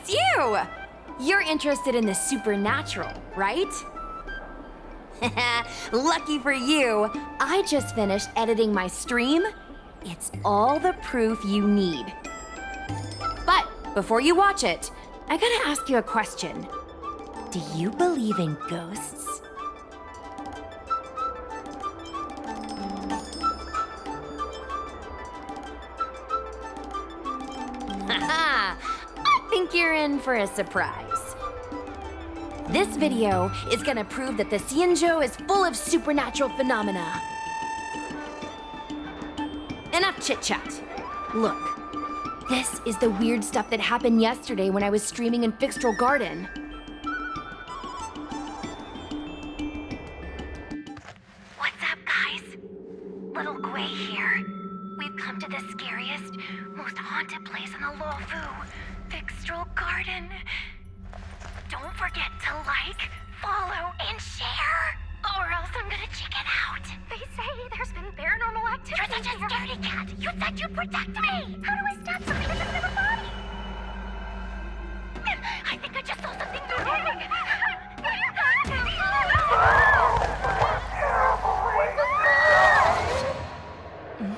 it's you! You're interested in the supernatural, right? Lucky for you, I just finished editing my stream. It's all the proof you need. But before you watch it, I gotta ask you a question. Do you believe in ghosts? Haha! I think you're in for a surprise. This video is gonna prove that the Xianzhou is full of supernatural phenomena. Enough chit-chat. Look, this is the weird stuff that happened yesterday when I was streaming in Fyxestroll Garden. What's up, guys? Little Gwei here. We've come to the scariest, most haunted place in the Luofu, Fyxestroll Garden. Don't forget to like, follow, and share, or else I'm gonna check it out. They say there's been paranormal activity. You're such a scaredy cat. You said you'd protect me. How do I stab something that doesn't have a body? I think I just saw something moving.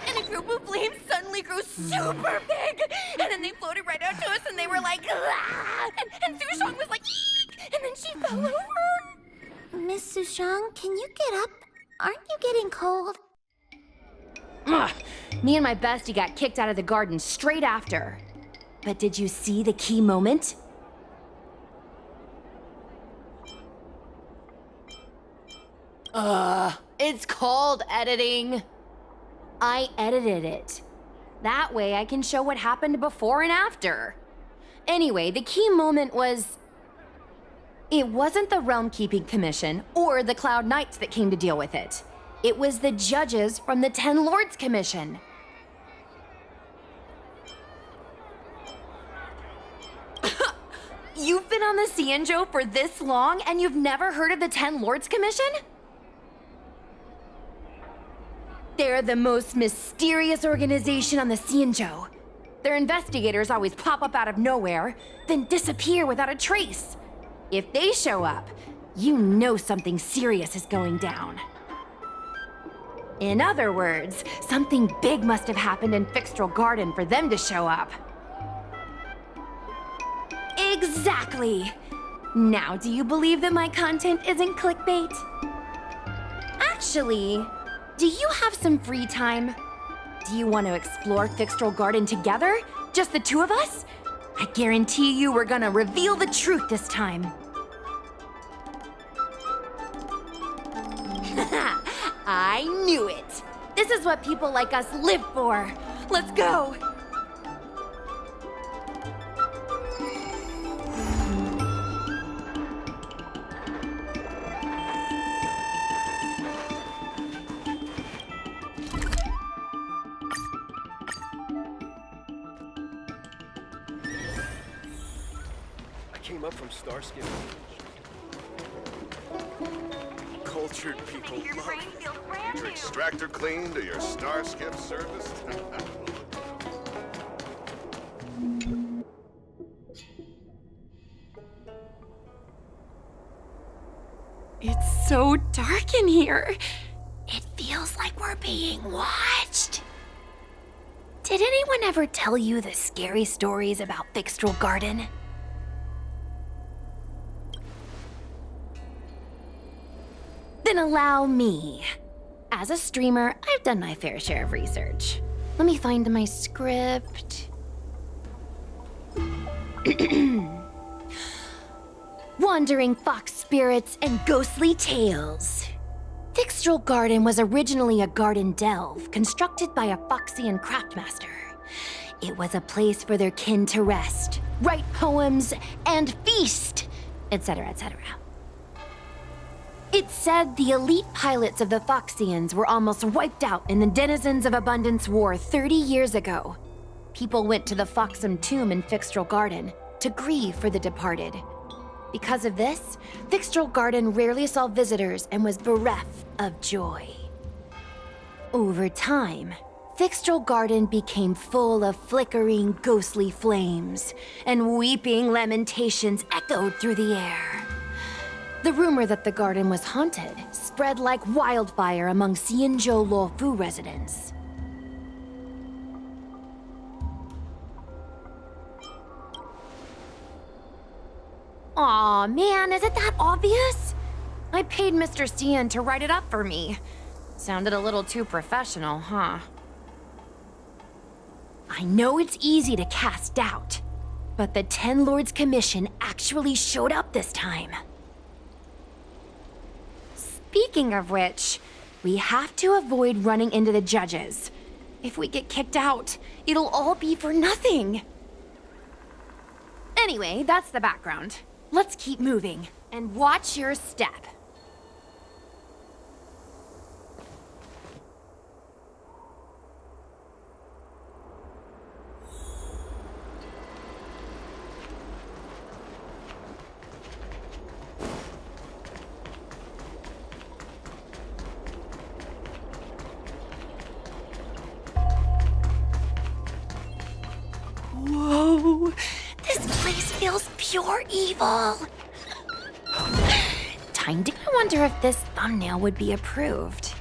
And a group of flames suddenly grew super big, and then they floated right out to us, and they were like, ah! And Sushang was like, eek! And then she fell over. Miss Sushang, can you get up? Aren't you getting cold? Ugh. Me and my bestie got kicked out of the garden straight after. But did you see the key moment? It's called editing. I edited it. That way I can show what happened before and after. Anyway, the key moment was... It wasn't the Realm Keeping Commission or the Cloud Knights that came to deal with it. It was the judges from the Ten Lords Commission. You've been on the Xianzhou for this long and you've never heard of the Ten Lords Commission? They're the most mysterious organization on the Xianzhou. Their investigators always pop up out of nowhere, then disappear without a trace. If they show up, you know something serious is going down. In other words, something big must have happened in Fyxestroll Garden for them to show up. Exactly! Now, do you believe that my content isn't clickbait? Actually, do you have some free time? Do you want to explore Fyxestroll Garden together? Just the two of us? I guarantee you we're gonna reveal the truth this time. I knew it! This is what people like us live for! Let's go! Came up from Starscape. Cultured people love it. Your extractor cleaned or your Starscape serviced? It's so dark in here. It feels like we're being watched. Did anyone ever tell you the scary stories about Fyxestroll Garden? Then allow me. As a streamer, I've done my fair share of research. Let me find my script. Wandering fox spirits and ghostly tales. Fyxestroll Garden was originally a garden delve constructed by a Foxian craftmaster. It was a place for their kin to rest, write poems, and feast, etc., etc. It's said the elite pilots of the Foxians were almost wiped out in the Denizens of Abundance War 30 years ago. People went to the Foxam tomb in Fyxestroll Garden to grieve for the departed. Because of this, Fyxestroll Garden rarely saw visitors and was bereft of joy. Over time, Fyxestroll Garden became full of flickering, ghostly flames, and weeping lamentations echoed through the air. The rumor that the garden was haunted spread like wildfire among Xianzhou Luofu residents. Aw, man, is it that obvious? I paid Mr. Xian to write it up for me. Sounded a little too professional, huh? I know it's easy to cast doubt, but the Ten Lords Commission actually showed up this time. Speaking of which, we have to avoid running into the judges. If we get kicked out, it'll all be for nothing. Anyway, that's the background. Let's keep moving, and watch your step. Whoa, this place feels pure evil. I wonder if this thumbnail would be approved.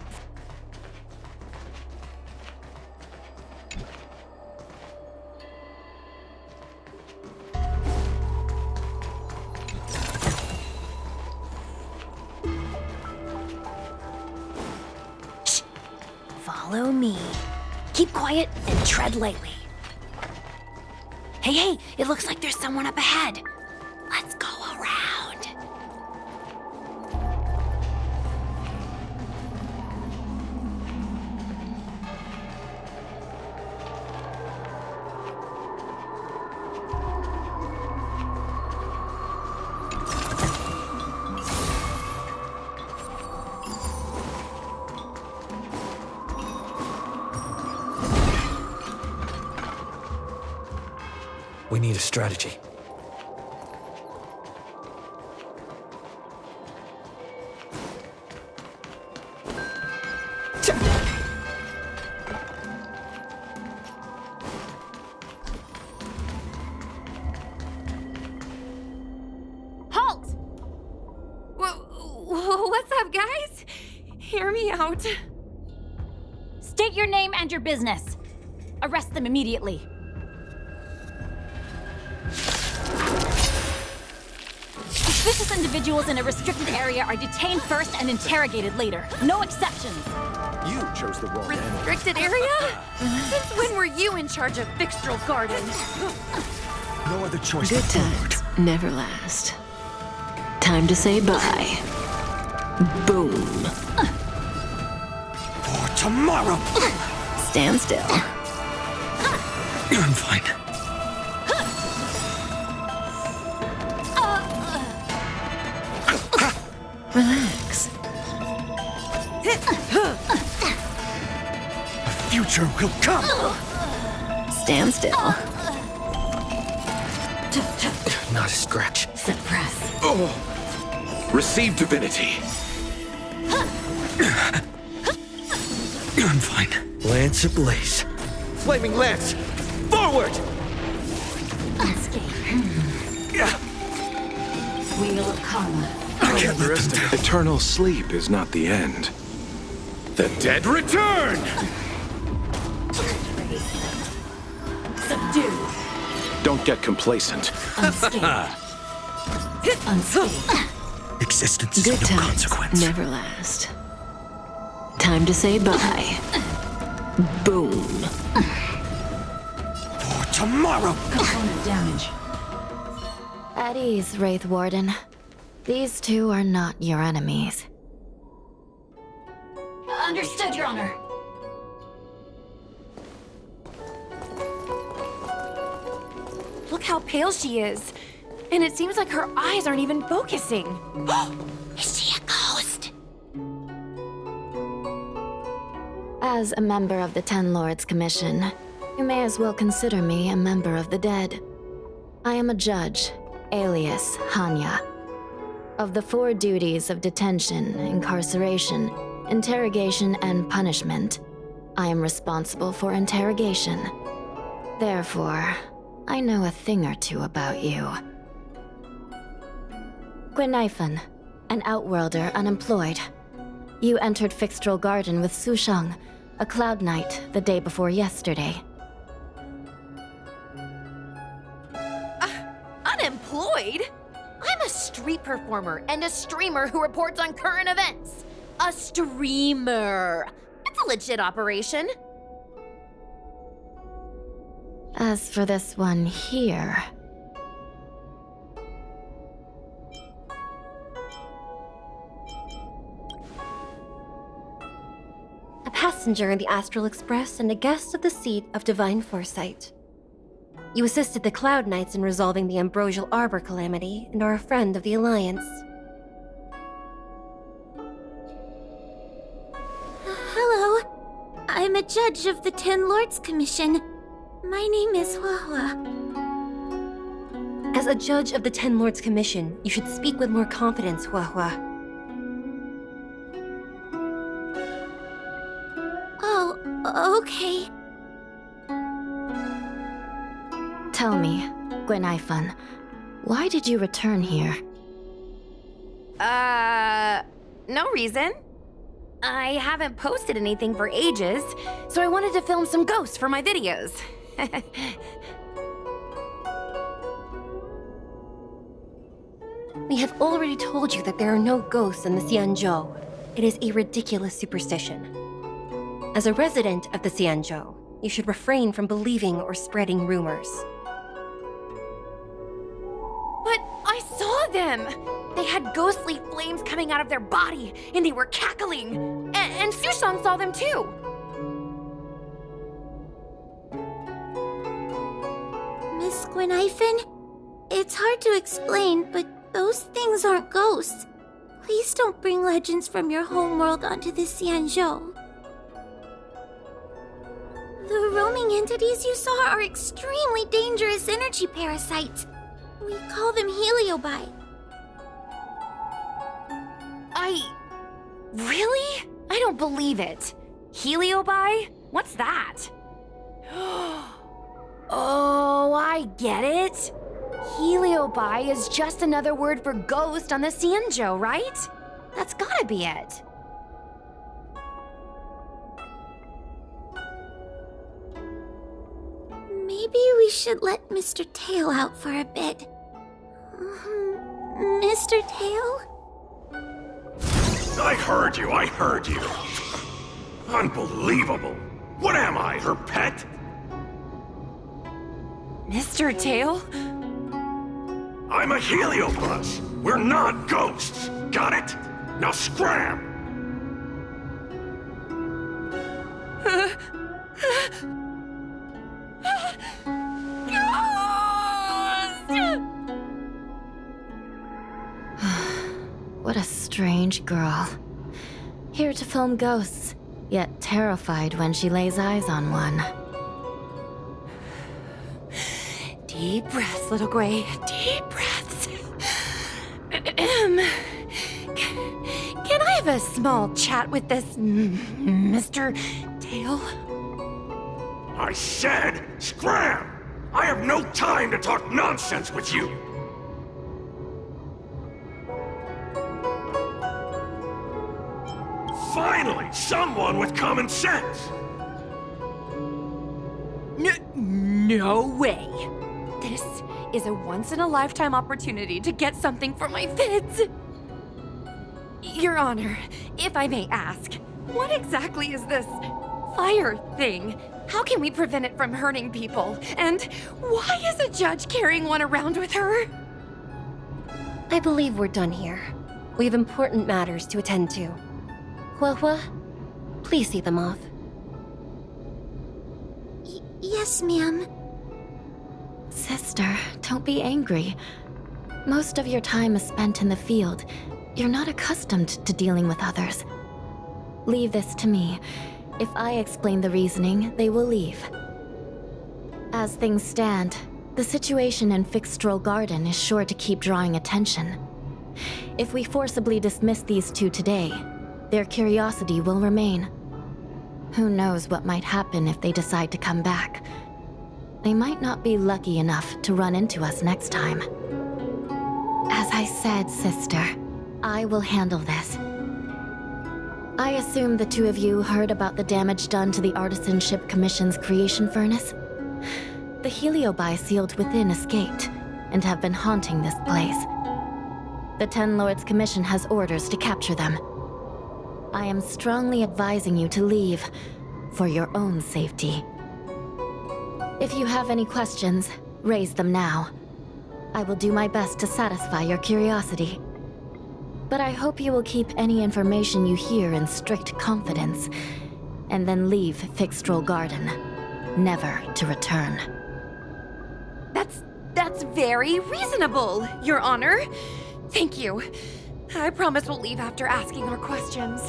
Shh. Follow me. Keep quiet and tread lightly. Hey, it looks like there's someone up ahead. Let's go around. We need a strategy. Halt! What's up, guys? Hear me out. State your name and your business. Arrest them immediately. Suspicious individuals in a restricted area are detained first and interrogated later. No exceptions. You chose the wrong animal. Restricted area? Since when were you in charge of Fyxestroll Garden? No other choice. Good times never last. Time to say bye. Boom. For tomorrow. Stand still. I'm fine. Relax. A future will come. Stand still. Not a scratch. Suppress. Receive divinity. I'm fine. Lance ablaze. Flaming lance. Forward! Unscathed. Wheel of karma. I can't let them down. Eternal sleep is not the end. The dead return! Subdue. Don't get complacent. Unscathed. Unscathed. Existence Good is no times consequence. never last. Time to say bye. Boom. For tomorrow. Component damage. At ease, Wraith Warden. These two are not your enemies. Understood, Your Honor. Look how pale she is. And it seems like her eyes aren't even focusing. Is she a ghost? As a member of the Ten Lords Commission, you may as well consider me a member of the dead. I am a judge, alias Hanya. Of the 4 duties of detention, incarceration, interrogation, and punishment, I am responsible for interrogation. Therefore, I know a thing or two about you. Gwenaifen, an outworlder unemployed. You entered Fyxestroll Garden with Sushang, a cloud knight, the day before yesterday. Unemployed? I'm a street performer and a streamer who reports on current events. A streamer. It's a legit operation. As for this one here... A passenger in the Astral Express and a guest of the seat of divine foresight. You assisted the Cloud Knights in resolving the Ambrosial Arbor calamity and are a friend of the Alliance. Hello. I'm a judge of the Ten Lords Commission. My name is Huahua. As a judge of the Ten Lords Commission, you should speak with more confidence, Huahua. Oh, okay. Tell me, Gwenaifen, why did you return here? No reason. I haven't posted anything for ages, so I wanted to film some ghosts for my videos. We have already told you that there are no ghosts in the Xianzhou. It is a ridiculous superstition. As a resident of the Xianzhou, you should refrain from believing or spreading rumors. But I saw them! They had ghostly flames coming out of their body, and they were cackling! And Sushang saw them too! Miss Gwenaifen, it's hard to explain, but those things aren't ghosts. Please don't bring legends from your homeworld onto the Xianzhou. The roaming entities you saw are extremely dangerous energy parasites. We call them heliobi. Really? I don't believe it. Heliobi? What's that? Oh, I get it. Heliobi is just another word for ghost on the Xianzhou, right? That's gotta be it. Maybe we should let Mr. Tale out for a bit. Mr. Tale? I heard you. Unbelievable. What am I, her pet? Mr. Tale? I'm a heliobus. We're not ghosts. Got it? Now scram! What a strange girl. Here to film ghosts, yet terrified when she lays eyes on one. Deep breaths, little Gray. Deep breaths. Can I have a small chat with this Mr. Tale? I said scram! I have no time to talk nonsense with you! Finally, someone with common sense! No way. This is a once-in-a-lifetime opportunity to get something for my vids. Your Honor, if I may ask, what exactly is this fire thing? How can we prevent it from hurting people? And why is a judge carrying one around with her? I believe we're done here. We have important matters to attend to. Huahua, please see them off. Yes, ma'am. Sister, don't be angry. Most of your time is spent in the field. You're not accustomed to dealing with others. Leave this to me. If I explain the reasoning, they will leave. As things stand, the situation in Fyxestroll Garden is sure to keep drawing attention. If we forcibly dismiss these two today, their curiosity will remain. Who knows what might happen if they decide to come back? They might not be lucky enough to run into us next time. As I said, sister, I will handle this. I assume the two of you heard about the damage done to the Artisan Ship Commission's creation furnace? The heliobi sealed within escaped, and have been haunting this place. The Ten Lords Commission has orders to capture them. I am strongly advising you to leave, for your own safety. If you have any questions, raise them now. I will do my best to satisfy your curiosity. But I hope you will keep any information you hear in strict confidence, and then leave Fyxestroll Garden, never to return. That's very reasonable, Your Honor. Thank you. I promise we'll leave after asking our questions.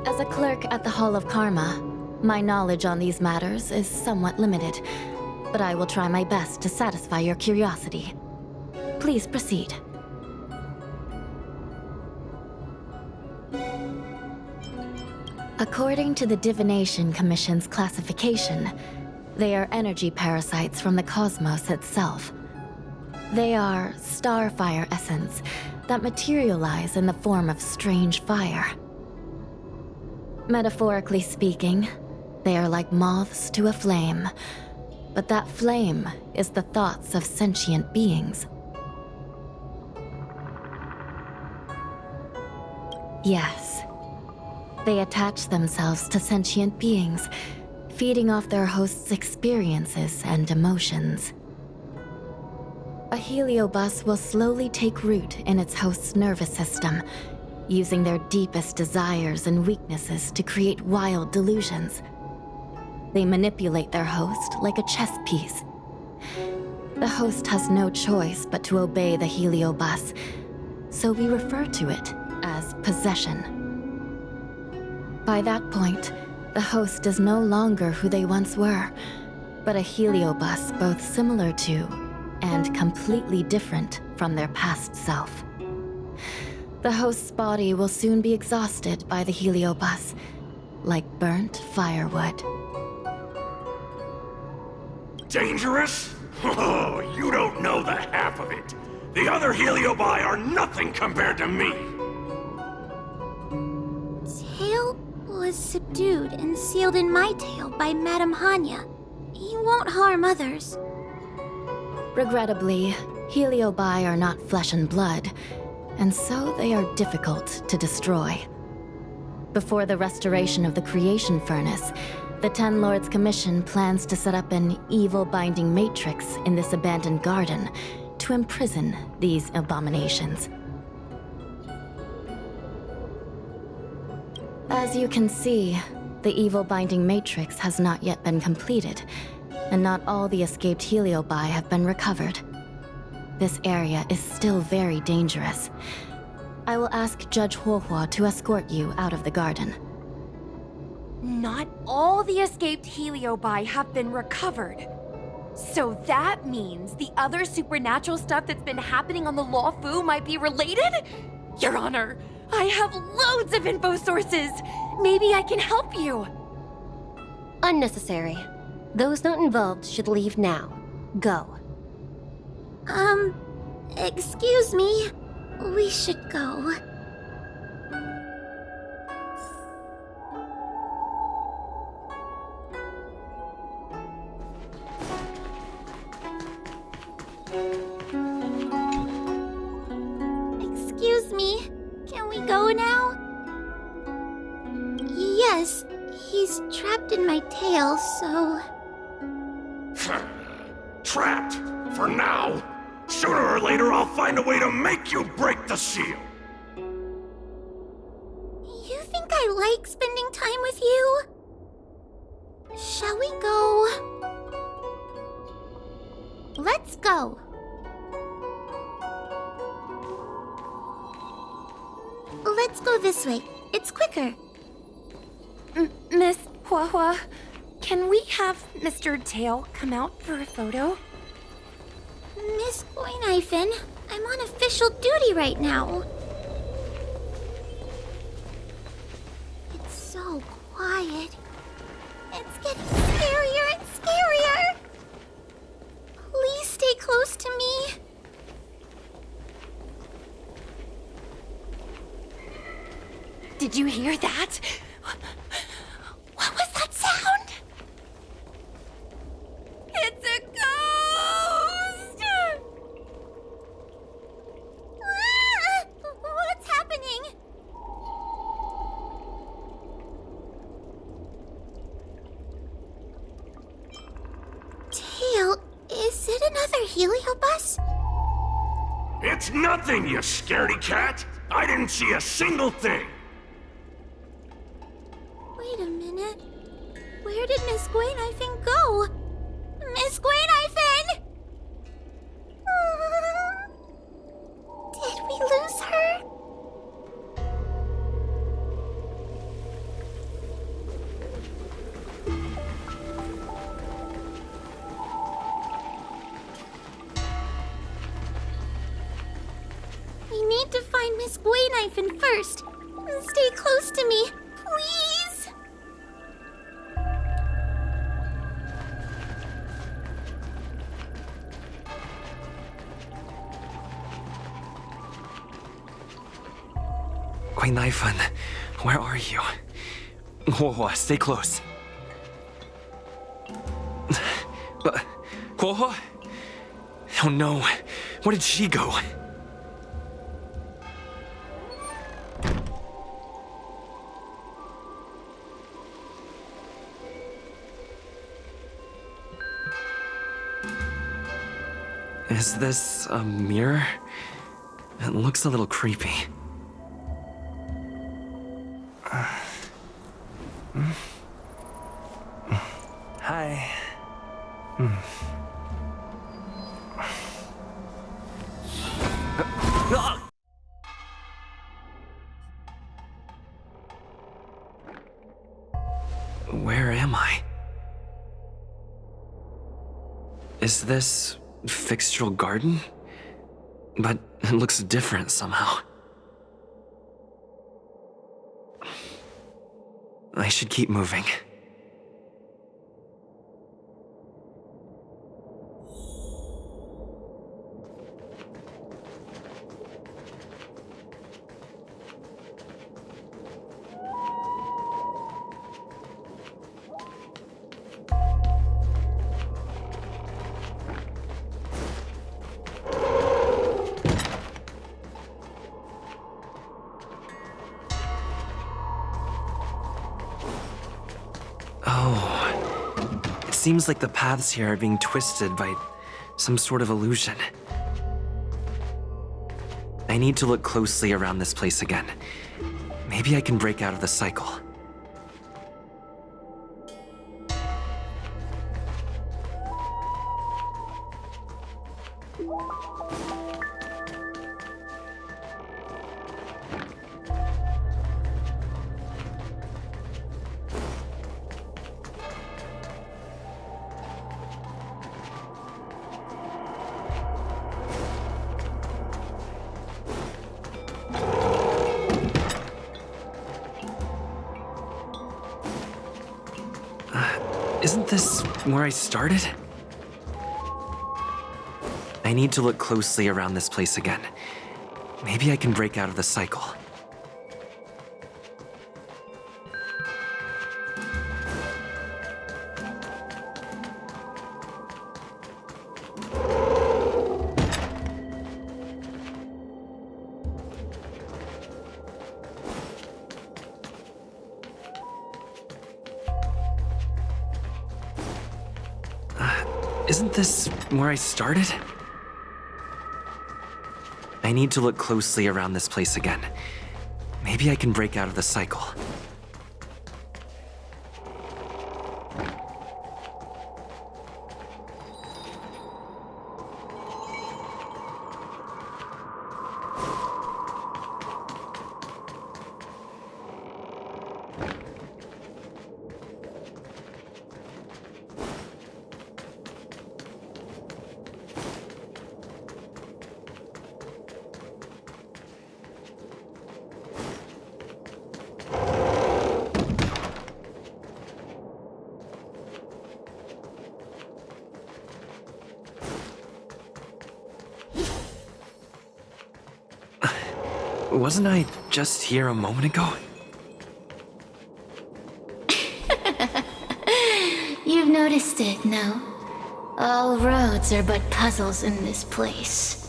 As a clerk at the Hall of Karma, my knowledge on these matters is somewhat limited, but I will try my best to satisfy your curiosity. Please proceed. According to the Divination Commission's classification, they are energy parasites from the cosmos itself. They are starfire essence that materialize in the form of strange fire. Metaphorically speaking, they are like moths to a flame, but that flame is the thoughts of sentient beings. Yes. They attach themselves to sentient beings, feeding off their host's experiences and emotions. A heliobus will slowly take root in its host's nervous system, using their deepest desires and weaknesses to create wild delusions. They manipulate their host like a chess piece. The host has no choice but to obey the heliobus, so we refer to it as possession. By that point, the host is no longer who they once were, but a heliobus both similar to and completely different from their past self. The host's body will soon be exhausted by the heliobus, like burnt firewood. Dangerous? Oh, you don't know the half of it. The other heliobi are nothing compared to me. Tail was subdued and sealed in my tail by Madame Hanya. He won't harm others. Regrettably, heliobi are not flesh and blood, and so they are difficult to destroy. Before the restoration of the creation furnace, the Ten Lords Commission plans to set up an evil binding matrix in this abandoned garden to imprison these abominations. As you can see, the evil binding matrix has not yet been completed, and not all the escaped heliobi have been recovered. This area is still very dangerous. I will ask Judge Huohua to escort you out of the garden. Not all the escaped heliobi have been recovered. So that means the other supernatural stuff that's been happening on the Luofu might be related? Your Honor, I have loads of info sources. Maybe I can help you. Unnecessary. Those not involved should leave now. Go. Excuse me. We should go. Excuse me. Can we go now? Yes, he's trapped in my tail, so... Trapped? For now? Sooner or later, I'll find a way to make you break the seal. You think I like spending time with you? Shall we go? Let's go. Let's go this way. It's quicker. Miss Huohua, can we have Mr. Tail come out for a photo? Miss Boyneifen, I'm on official duty right now. so quiet. It's getting scarier and scarier. Please stay close to me. Did you hear that? What was that sound? It's a ghost! Ah! What's happening? Tail, is it another heliobus? It's nothing, you scaredy cat! I didn't see a single thing! Wait a minute. Where did Miss Gwaynifin go? Miss Gwaynifin! Did we lose her? We need to find Miss Gwaynifin first. Stay close to me, please. Gwaynifin, where are you? Whoa, stay close. But, whoa? Oh no, where did she go? Is this a mirror? It looks a little creepy. Hi. Where am I? Is this Fyxestroll Garden? But it looks different somehow. I should keep moving. Seems like the paths here are being twisted by some sort of illusion. I need to look closely around this place again. Maybe I can break out of the cycle. Isn't this where I started? I need to look closely around this place again. Maybe I can break out of the cycle. Isn't this where I started? I need to look closely around this place again. Maybe I can break out of the cycle. Wasn't I just here a moment ago? You've noticed it, no? All roads are but puzzles in this place.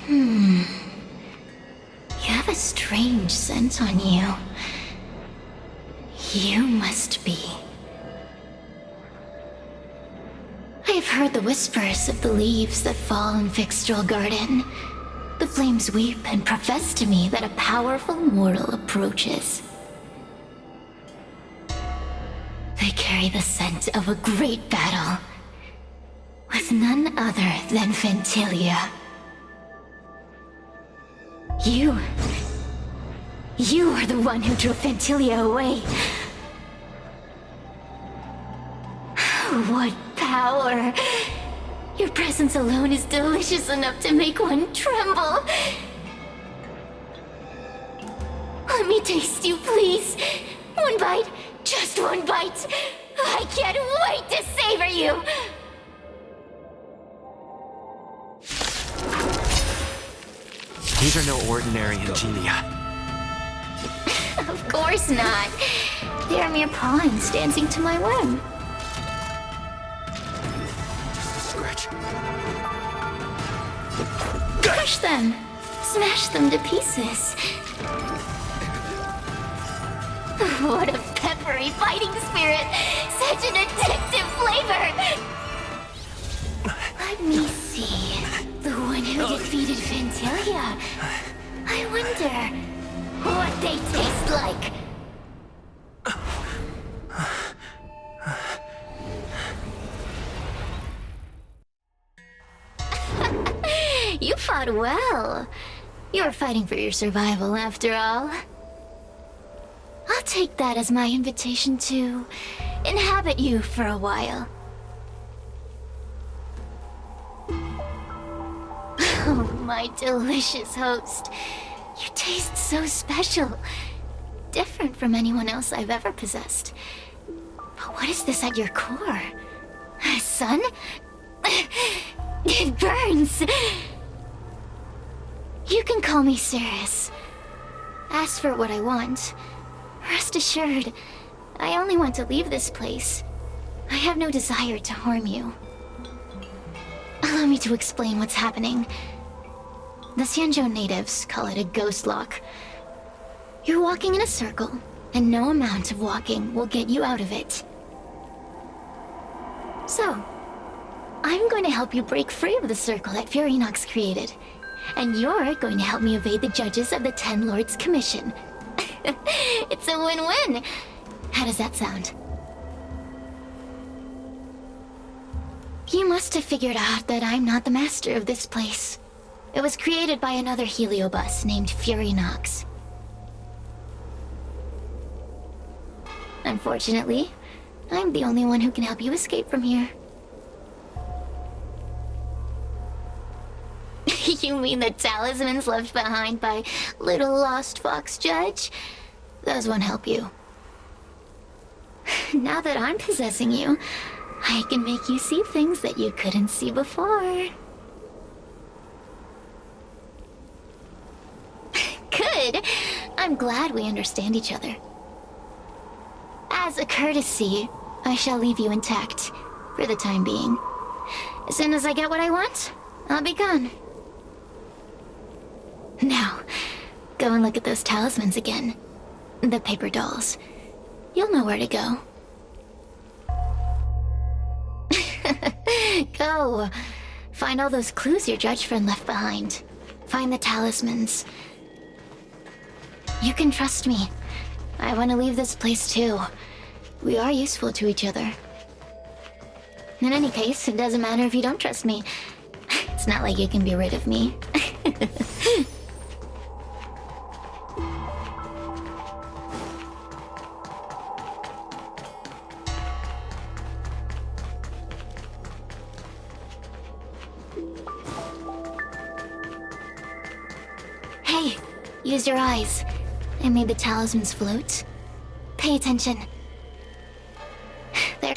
You have a strange scent on you. You must be. I've heard the whispers of the leaves that fall in Fyxestroll Garden. The flames weep and profess to me that a powerful mortal approaches. They carry the scent of a great battle with none other than Fentilia. You are the one who drove Fentilia away. What power! Your presence alone is delicious enough to make one tremble. Let me taste you, please. One bite, just one bite. I can't wait to savor you. These are no ordinary ingenia. Of course not. They are mere pawns dancing to my whim. Scratch. Crush them! Smash them to pieces. What a peppery fighting spirit! Such an addictive flavor! Let me see. The one who defeated Fentilia. I wonder what they taste like. You fought well. You were fighting for your survival, after all. I'll take that as my invitation to inhabit you for a while. Oh, my delicious host. You taste so special. Different from anyone else I've ever possessed. But what is this at your core? A sun? It burns! You can call me Cirrus. Ask for what I want. Rest assured, I only want to leave this place. I have no desire to harm you. Allow me to explain what's happening. The Xianzhou natives call it a ghost lock. You're walking in a circle, and no amount of walking will get you out of it. So, I'm going to help you break free of the circle that Fyxestroll created. And you're going to help me evade the judges of the Ten Lords Commission. It's a win-win! How does that sound? You must have figured out that I'm not the master of this place. It was created by another heliobus named Fyxestroll. Unfortunately, I'm the only one who can help you escape from here. You mean the talismans left behind by little lost fox judge? Those won't help you. Now that I'm possessing you, I can make you see things that you couldn't see before. Good. I'm glad we understand each other. As a courtesy, I shall leave you intact, for the time being. As soon as I get what I want, I'll be gone. Now, go and look at those talismans again. The paper dolls. You'll know where to go. Go. Find all those clues your judge friend left behind. Find the talismans. You can trust me. I want to leave this place too. We are useful to each other. In any case, it doesn't matter if you don't trust me. It's not like you can be rid of me. Hey, use your eyes. I made the talismans float. Pay attention. There.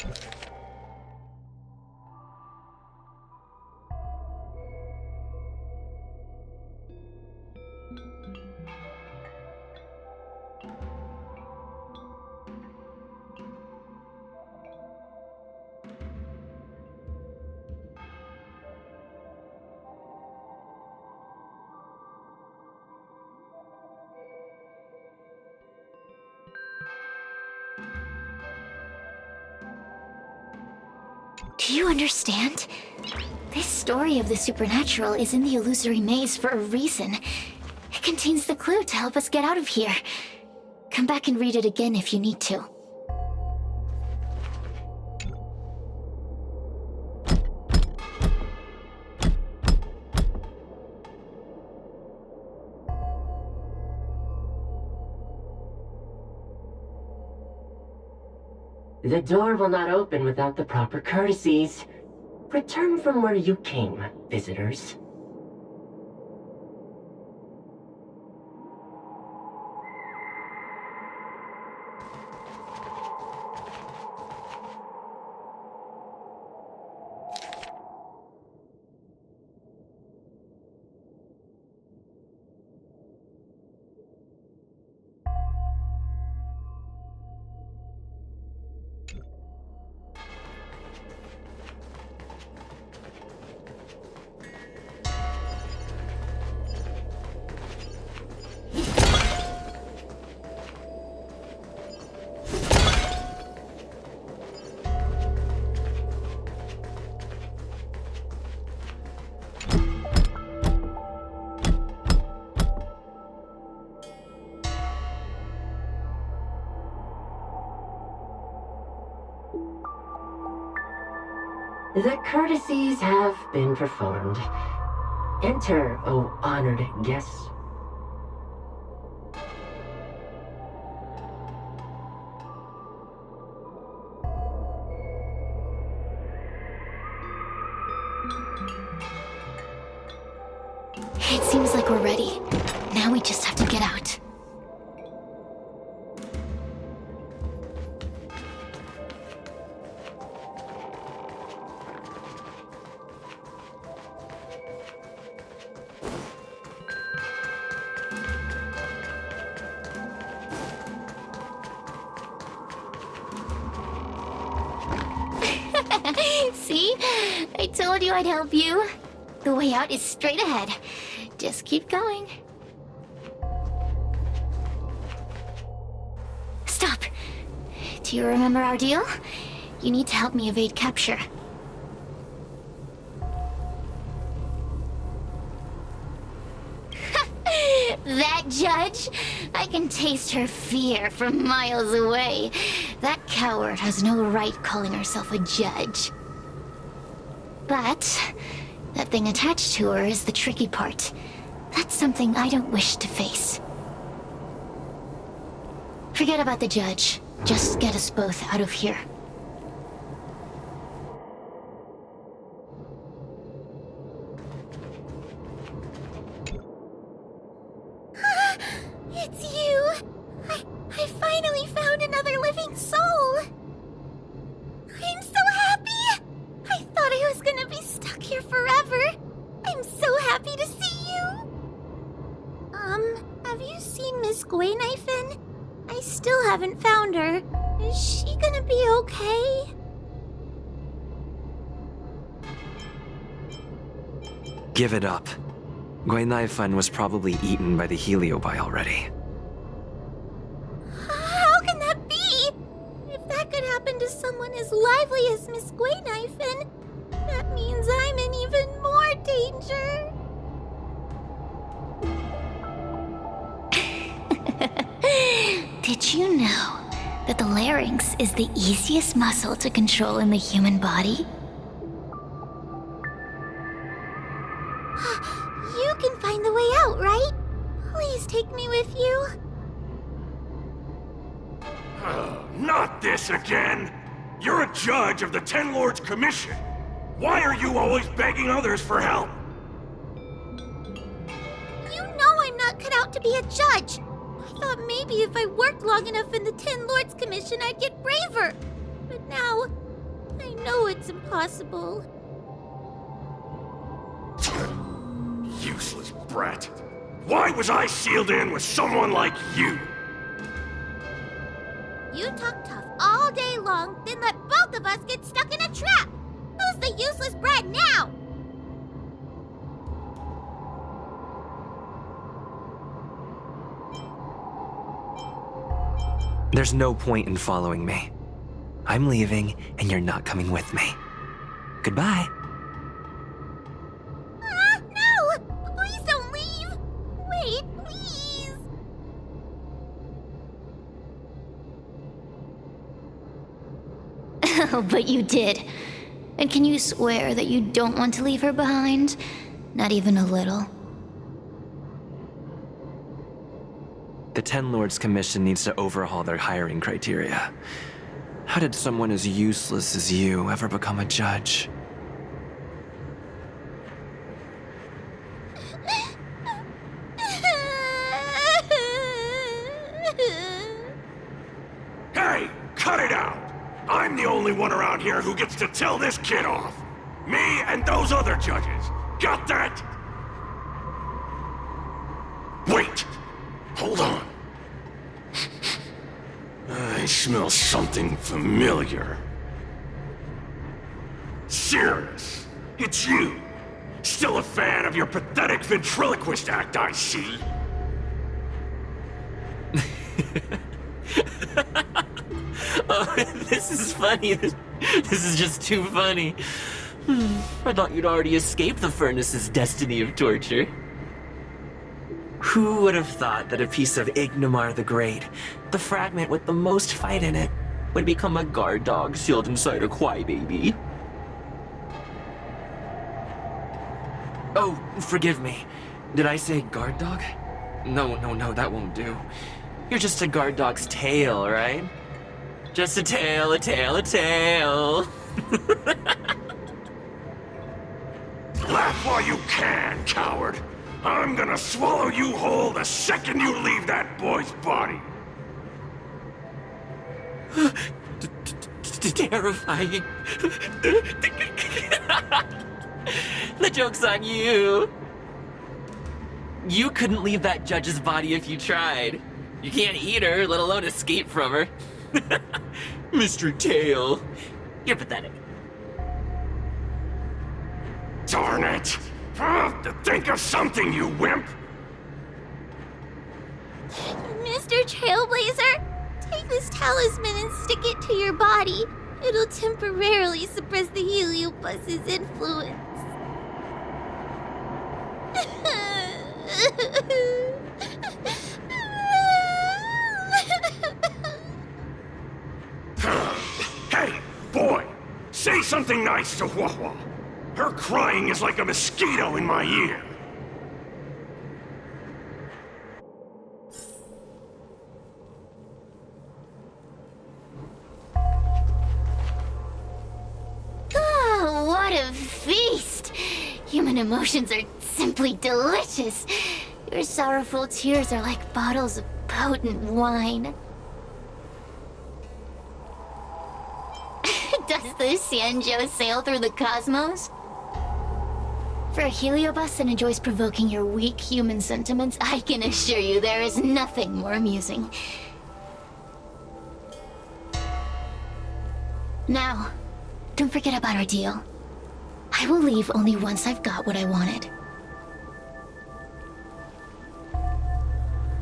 Do you understand? This story of the supernatural is in the illusory maze for a reason. It contains the clue to help us get out of here. Come back and read it again if you need to. The door will not open without the proper courtesies. Return from where you came, visitors. The courtesies have been performed. Enter, O honored guests. It seems like we're ready. Now we just have to get out. See? I told you I'd help you. The way out is straight ahead. Just keep going. Stop! Do you remember our deal? You need to help me evade capture. That judge? I can taste her fear from miles away. That coward has no right calling herself a judge. But that thing attached to her is the tricky part. That's something I don't wish to face. Forget about the judge. Just get us both out of here. It's you! I finally found another living soul! I'm so happy! I thought I was gonna be stuck here forever. I'm so happy to see you! Have you seen Miss Gwaynifin? I still haven't found her. Is she gonna be okay? Give it up. Gwaynifin was probably eaten by the heliobi already. How can that be? If that could happen to someone as lively as Miss Gwaynifin, that means I'm in even more danger. Did you know that the larynx is the easiest muscle to control in the human body? You can find the way out, right? Please take me with you. Not this again! You're a judge of the Ten Lords Commission. Why are you always begging others for help? You know I'm not cut out to be a judge. I thought maybe if I worked long enough in the Ten Lords Commission, I'd get braver. But now, I know it's impossible. Useless brat. Why was I sealed in with someone like you? You talk tough all day long, then let both of us get stuck in a trap. Who's the useless brat now? There's no point in following me. I'm leaving, and you're not coming with me. Goodbye. Ah, no! Please don't leave! Wait, please! Oh, but you did. And can you swear that you don't want to leave her behind? Not even a little. The Ten Lords Commission needs to overhaul their hiring criteria. How did someone as useless as you ever become a judge? Hey, cut it out! I'm the only one around here who gets to tell this kid off. Me and those other judges. Got that? Wait! Hold on. I smell something familiar. Cirrus, it's you. Still a fan of your pathetic ventriloquist act, I see. Oh, this is funny. This is just too funny. I thought you'd already escaped the furnace's destiny of torture. Who would have thought that a piece of Ignomar the Great, the fragment with the most fight in it, would become a guard dog sealed inside a crybaby? Oh, forgive me. Did I say guard dog? No, that won't do. You're just a guard dog's tail, right? Just a tail, a tail, a tail. Laugh while you can, coward. I'm gonna swallow you whole the second you leave that boy's body. Terrifying. The joke's on you. You couldn't leave that judge's body if you tried. You can't eat her, let alone escape from her. Mr. Tail, you're pathetic. Darn it! Think of something, you wimp! Mr. Trailblazer, take this talisman and stick it to your body. It'll temporarily suppress the heliobus's influence. Hey, boy! Say something nice to Huahua. Her crying is like a mosquito in my ear. Oh, what a feast! Human emotions are simply delicious. Your sorrowful tears are like bottles of potent wine. Does the Xianzhou sail through the cosmos? For a heliobus that enjoys provoking your weak human sentiments, I can assure you there is nothing more amusing. Now, don't forget about our deal. I will leave only once I've got what I wanted.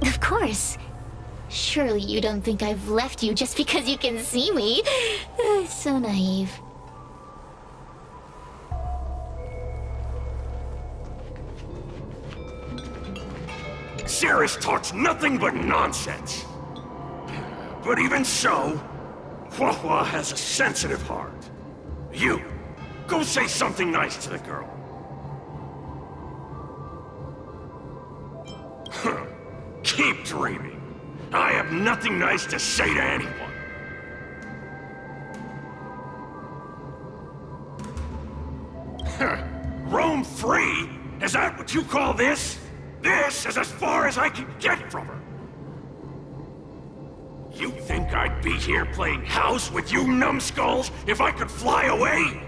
Of course. Surely you don't think I've left you just because you can see me. So naive. Cirrus talks nothing but nonsense. But even so, Huahua has a sensitive heart. You, go say something nice to the girl. Keep dreaming. I have nothing nice to say to anyone. Roam free? Is that what you call this? This is as far as I can get from her. You think I'd be here playing house with you numbskulls if I could fly away?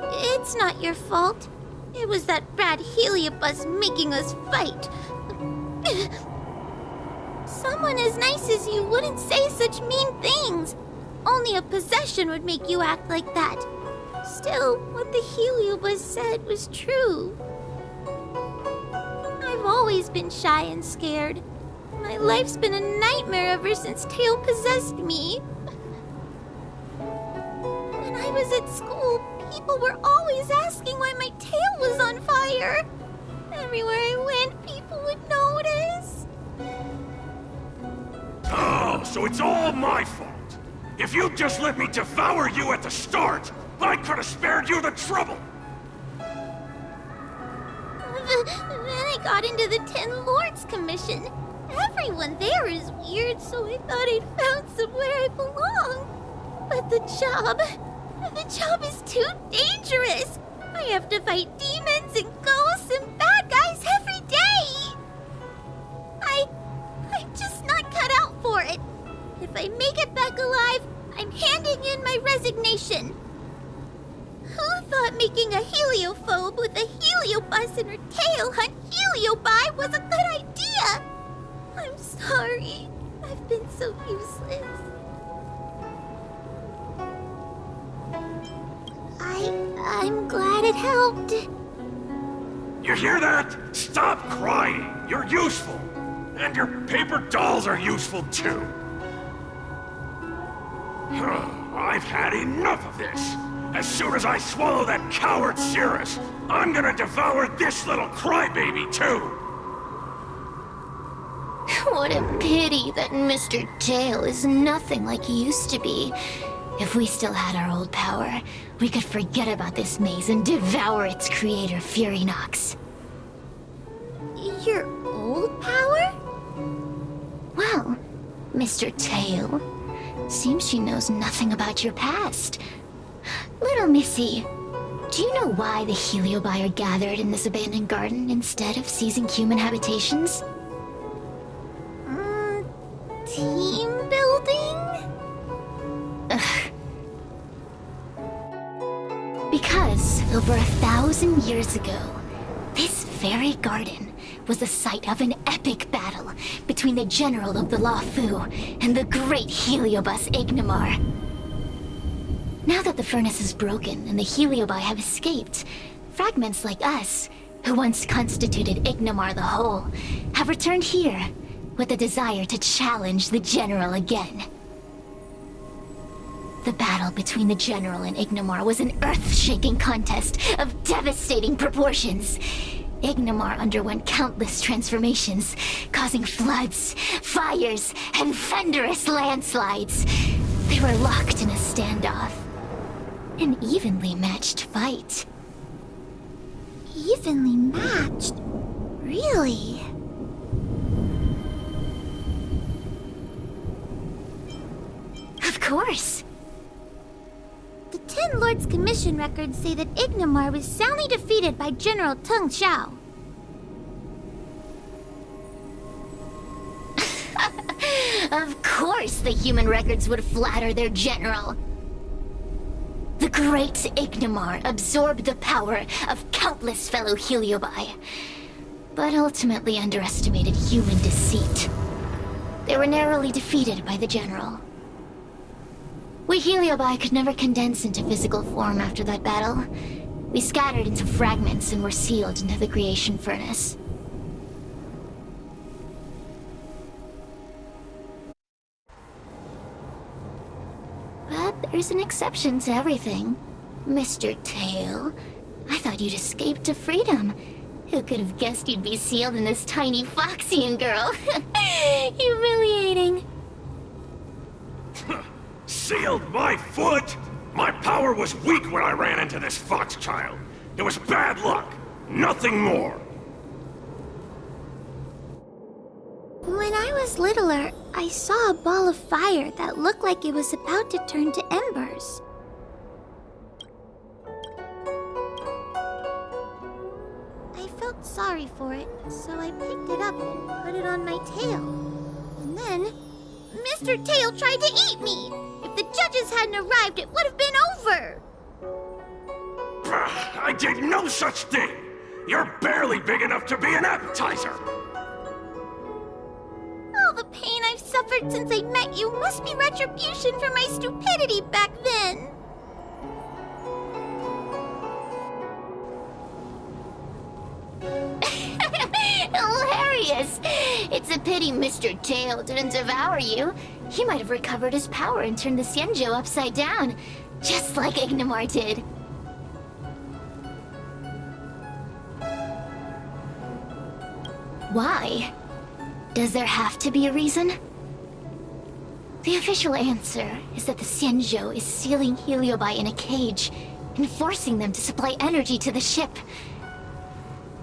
It's not your fault. It was that bad heliobus making us fight. Someone as nice as you wouldn't say such mean things. Only a possession would make you act like that. Still, what the heliobus said was true. I've always been shy and scared. My life's been a nightmare ever since Tail possessed me. When I was at school, people were always asking why my tail was on fire. Everywhere I went, people would notice. Oh, so it's all my fault. If you'd just let me devour you at the start, I could have spared you the trouble. Then I got into the 10 Lords Commission. Everyone there is weird, so I thought I'd found somewhere I belong. But the job is too dangerous. I have to fight demons and ghosts and bad guys every day. I'm just not cut out for it. If I make it back alive, I'm handing in my resignation. Who thought making a heliophobe with a heliobus and her tail hunt heliobi was a good idea? I'm sorry. I've been so useless. I'm glad it helped. You hear that? Stop crying. You're useful. And your paper dolls are useful too. I've had enough of this. As soon as I swallow that coward Cirrus, I'm gonna devour this little crybaby too. What a pity that Mr. Tail is nothing like he used to be. If we still had our old power, we could forget about this maze and devour its creator, Furynox. Your old power? Well, Mr. Tail, seems she knows nothing about your past. Little Missy, do you know why the heliobi are gathered in this abandoned garden instead of seizing human habitations? Team building? Ugh. Because over 1,000 years ago, this very garden was the site of an epic battle between the general of the Luofu and the great heliobus Ignimar. Now that the furnace is broken and the heliobi have escaped, fragments like us, who once constituted Ignimar the Whole, have returned here with the desire to challenge the general again. The battle between the general and Ignimar was an earth-shaking contest of devastating proportions. Ignimar underwent countless transformations, causing floods, fires, and thunderous landslides. They were locked in a standoff. An evenly matched fight. Evenly matched? Really? Of course. The 10 Lords Commission records say that Ignimar was soundly defeated by General Tung Xiao. Of course the human records would flatter their general. The great Ignimar absorbed the power of countless fellow heliobi, but ultimately underestimated human deceit. They were narrowly defeated by the general. We heliobi could never condense into physical form after that battle. We scattered into fragments and were sealed into the creation furnace. But there's an exception to everything. Mr. Tail, I thought you'd escaped to freedom. Who could have guessed you'd be sealed in this tiny Foxian girl? Humiliating. Sealed my foot? My power was weak when I ran into this fox child. It was bad luck, nothing more. When I was littler, I saw a ball of fire that looked like it was about to turn to embers. I felt sorry for it, so I picked it up and put it on my tail. And then, Mr. Tail tried to eat me! If the judges hadn't arrived, it would have been over! I did no such thing! You're barely big enough to be an appetizer! All the pain I've suffered since I met you must be retribution for my stupidity back then! Cirrus. It's a pity Mr. Tail didn't devour you. He might have recovered his power and turned the Xianzhou upside down, just like Ignimar did. Why? Does there have to be a reason? The official answer is that the Xianzhou is sealing heliobi in a cage and forcing them to supply energy to the ship.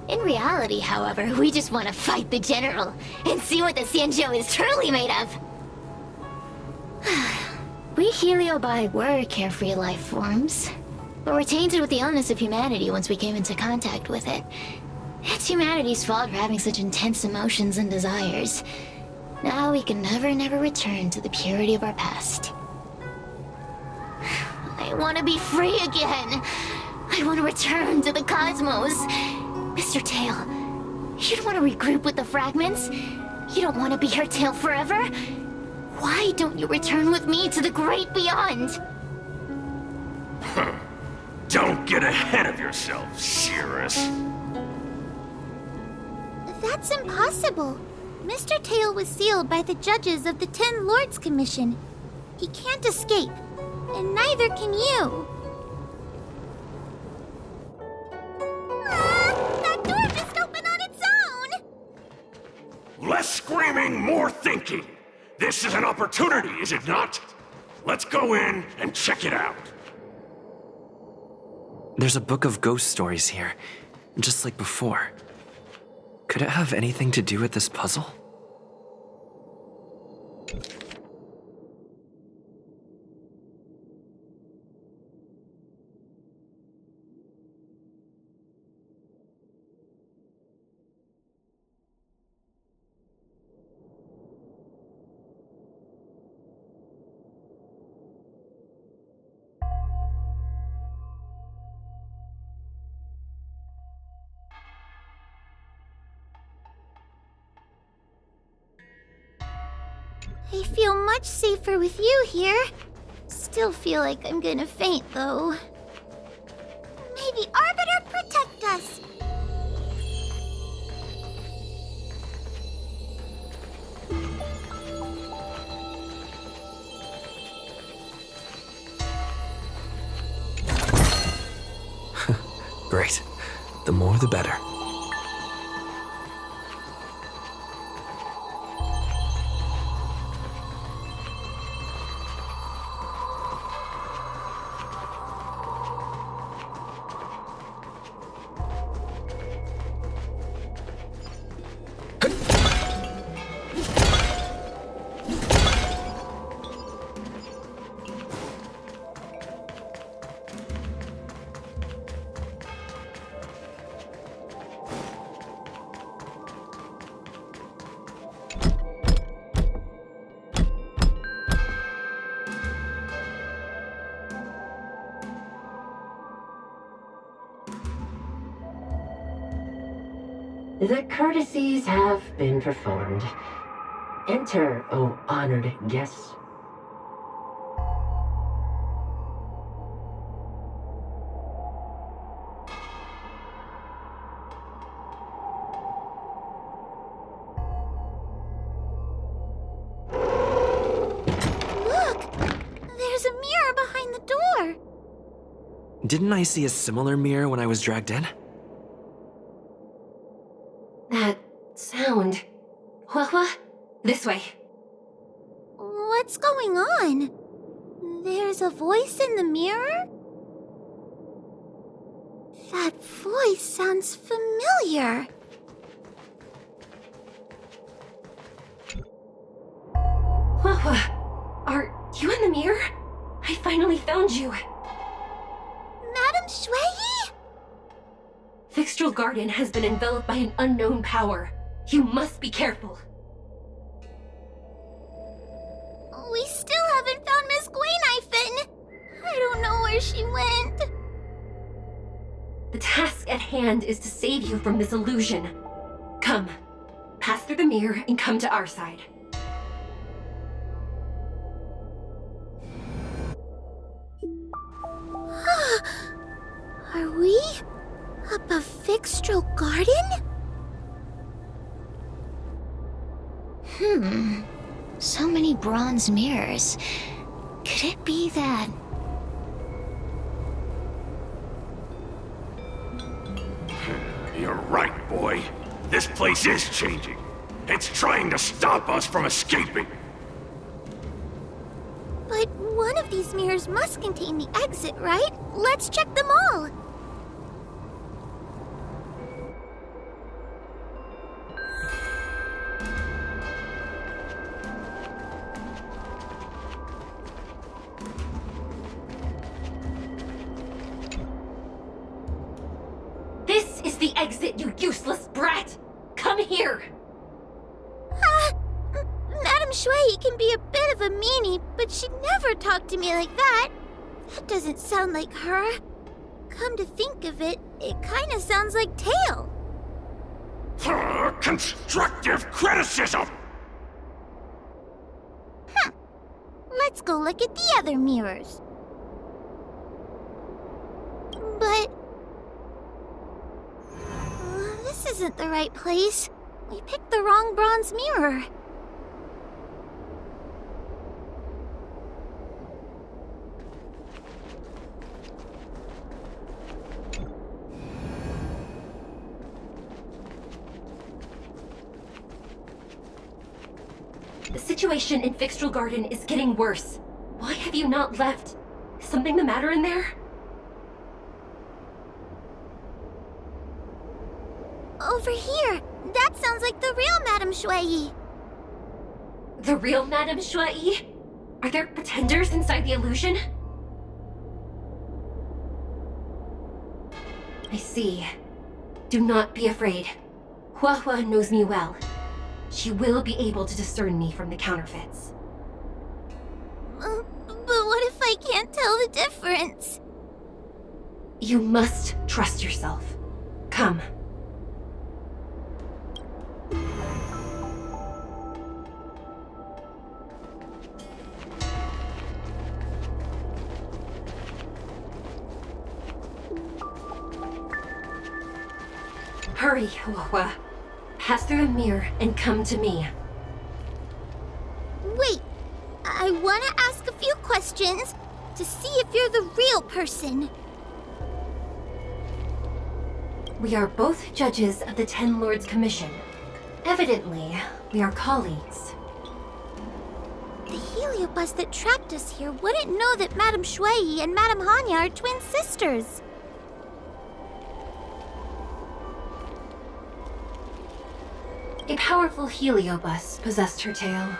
In reality, however, we just want to fight the General and see what the Xianzhou is truly made of. We heliobi were carefree life forms, but were tainted with the illness of humanity once we came into contact with it. It's humanity's fault for having such intense emotions and desires. Now we can never return to the purity of our past. I want to be free again. I want to return to the cosmos. Mr. Tail, you don't want to regroup with the fragments? You don't want to be her tail forever? Why don't you return with me to the great beyond? Don't get ahead of yourself, Cirrus. That's impossible. Mr. Tail was sealed by the judges of the 10 Lords Commission. He can't escape, and neither can you. That door just opened on its own! Less screaming, more thinking. This is an opportunity, is it not? Let's go in and check it out. There's a book of ghost stories here, just like before. Could it have anything to do with this puzzle? I feel much safer with you here. Still feel like I'm gonna faint, though. May the Arbiter protect us! Great. The more the better. The courtesies have been performed. Enter, O honored guests. Look! There's a mirror behind the door! Didn't I see a similar mirror when I was dragged in? That sound. Huahua, this way. What's going on? There's a voice in the mirror? That voice sounds familiar. Huahua, are you in the mirror? I finally found you. Madam Shui? Fyxestroll Garden has been enveloped by an unknown power. You must be careful. We still haven't found Miss Gwaynifin. I don't know where she went. The task at hand is to save you from this illusion. Come, pass through the mirror and come to our side. Are we above Fyxestroll Garden? So many bronze mirrors. Could it be that... You're right, boy. This place is changing. It's trying to stop us from escaping. But one of these mirrors must contain the exit, right? Let's check them all. This is the exit, you useless brat! Come here! Madame Shui can be a bit of a meanie, but she'd never talk to me like that. That doesn't sound like her. Come to think of it, it kinda sounds like Tail. Constructive criticism! Let's go look at the other mirrors. But... this isn't the right place. We picked the wrong bronze mirror. The situation in Fyxestroll Garden is getting worse. Why have you not left? Is something the matter in there? Over here! That sounds like the real Madame Shui. The real Madame Shui? Are there pretenders inside the illusion? I see. Do not be afraid. HoYoverse knows me well. She will be able to discern me from the counterfeits. But what if I can't tell the difference? You must trust yourself. Come. Hurry, HoYoverse. Pass through the mirror and come to me. Wait, I want to ask a few questions to see if you're the real person. We are both judges of the Ten Lords Commission. Evidently, we are colleagues. The heliobus that trapped us here wouldn't know that Madame Shui and Madame Hanya are twin sisters. A powerful heliobus possessed her tail.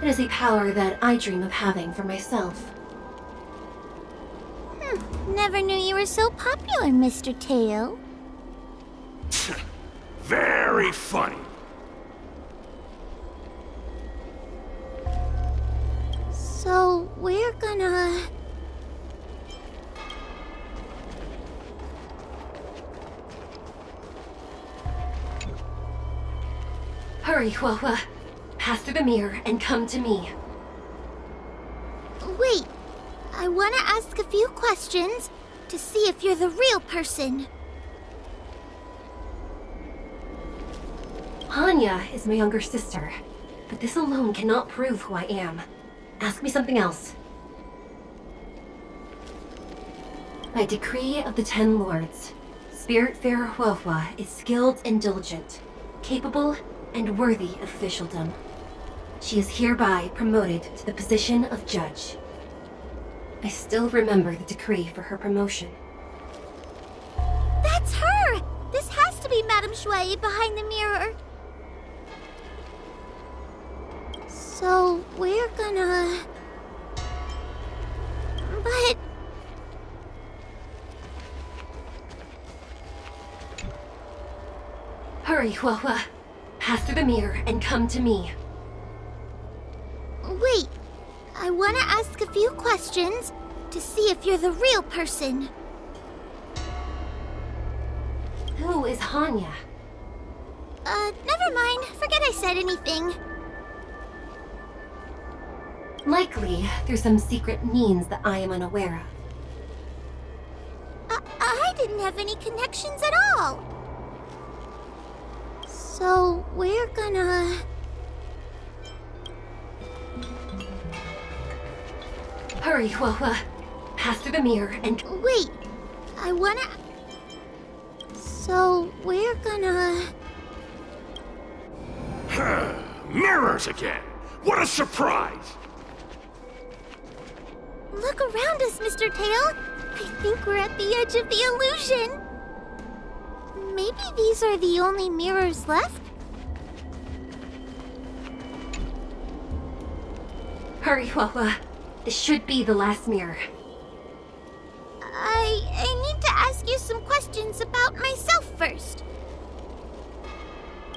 It is a power that I dream of having for myself. Never knew you were so popular, Mr. Tail. Very funny. So, we're gonna... Hurry, HoYoverse. Pass through the mirror and come to me. Wait, I want to ask a few questions to see if you're the real person. Hanya is my younger sister, but this alone cannot prove who I am. Ask me something else. By decree of the Ten Lords, Spiritfarer HoYoverse is skilled and diligent, capable and worthy of officialdom. She is hereby promoted to the position of judge. I still remember the decree for her promotion. That's her! This has to be Madame Shui behind the mirror. So, we're gonna... But... Hurry, HoYoverse. Pass through the mirror and come to me. Wait, I want to ask a few questions to see if you're the real person. Who is Hanya? Never mind. Forget I said anything. Likely through some secret means that I am unaware of. I didn't have any connections at all. So, we're gonna... Hurry, Huohua. Pass through the mirror and... Wait, I wanna... So, we're gonna... Mirrors again! What a surprise! Look around us, Mr. Tail. I think we're at the edge of the illusion. Maybe these are the only mirrors left? Hurry, Huohua. This should be the last mirror. I need to ask you some questions about myself first.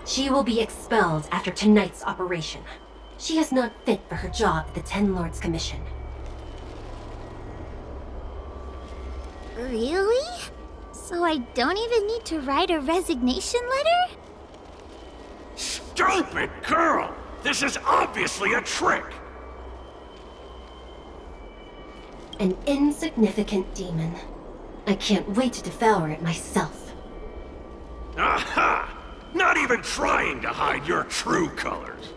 She will be expelled after tonight's operation. She is not fit for her job at the Ten Lords Commission. Really? So I don't even need to write a resignation letter? Stupid girl! This is obviously a trick! An insignificant demon. I can't wait to devour it myself. Aha! Not even trying to hide your true colors.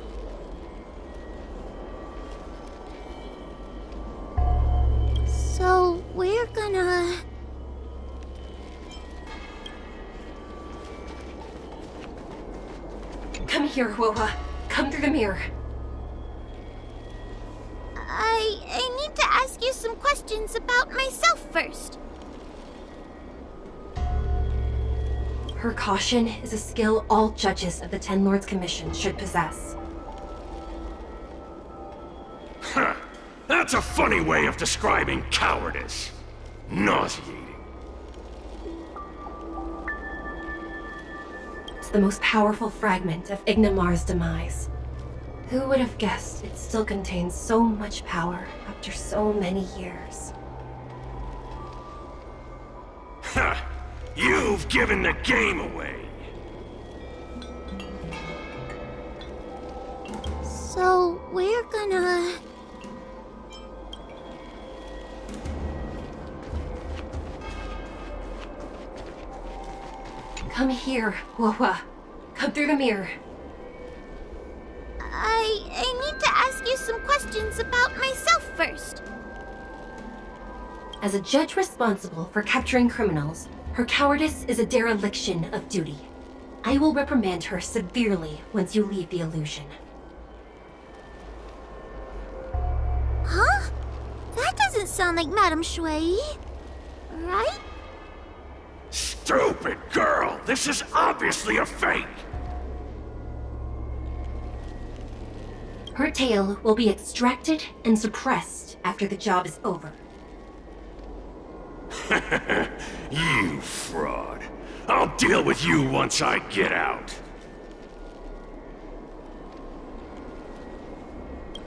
So we're gonna... Come here, Huohua. Come through the mirror. I need to ask you some questions about myself first. Her caution is a skill all judges of the Ten Lords Commission should possess. Huh. That's a funny way of describing cowardice. Nauseating. It's the most powerful fragment of Ignimar's demise. Who would have guessed it still contains so much power after so many years? Ha! You've given the game away. So we're gonna... Come here, Huohua. Come through the mirror. I need to ask you some questions about myself first. As a judge responsible for capturing criminals, her cowardice is a dereliction of duty. I will reprimand her severely once you leave the illusion. Huh? That doesn't sound like Madame Shui. Right? Stupid girl! This is obviously a fake! Her tail will be extracted and suppressed after the job is over. You fraud. I'll deal with you once I get out.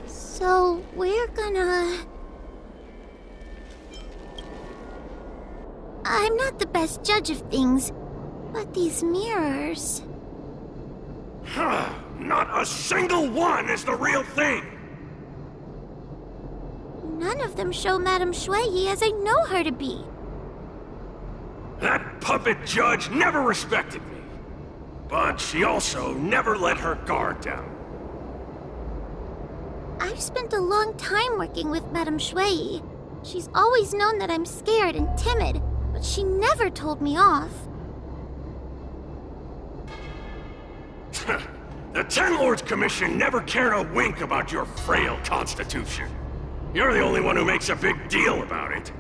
So we're gonna... I'm not the best judge of things, but these mirrors... Not a single one is the real thing! None of them show Madame Shui as I know her to be. That puppet judge never respected me. But she also never let her guard down. I've spent a long time working with Madame Shui. She's always known that I'm scared and timid, but she never told me off. The Ten Lords Commission never cared a wink about your frail constitution. You're the only one who makes a big deal about it.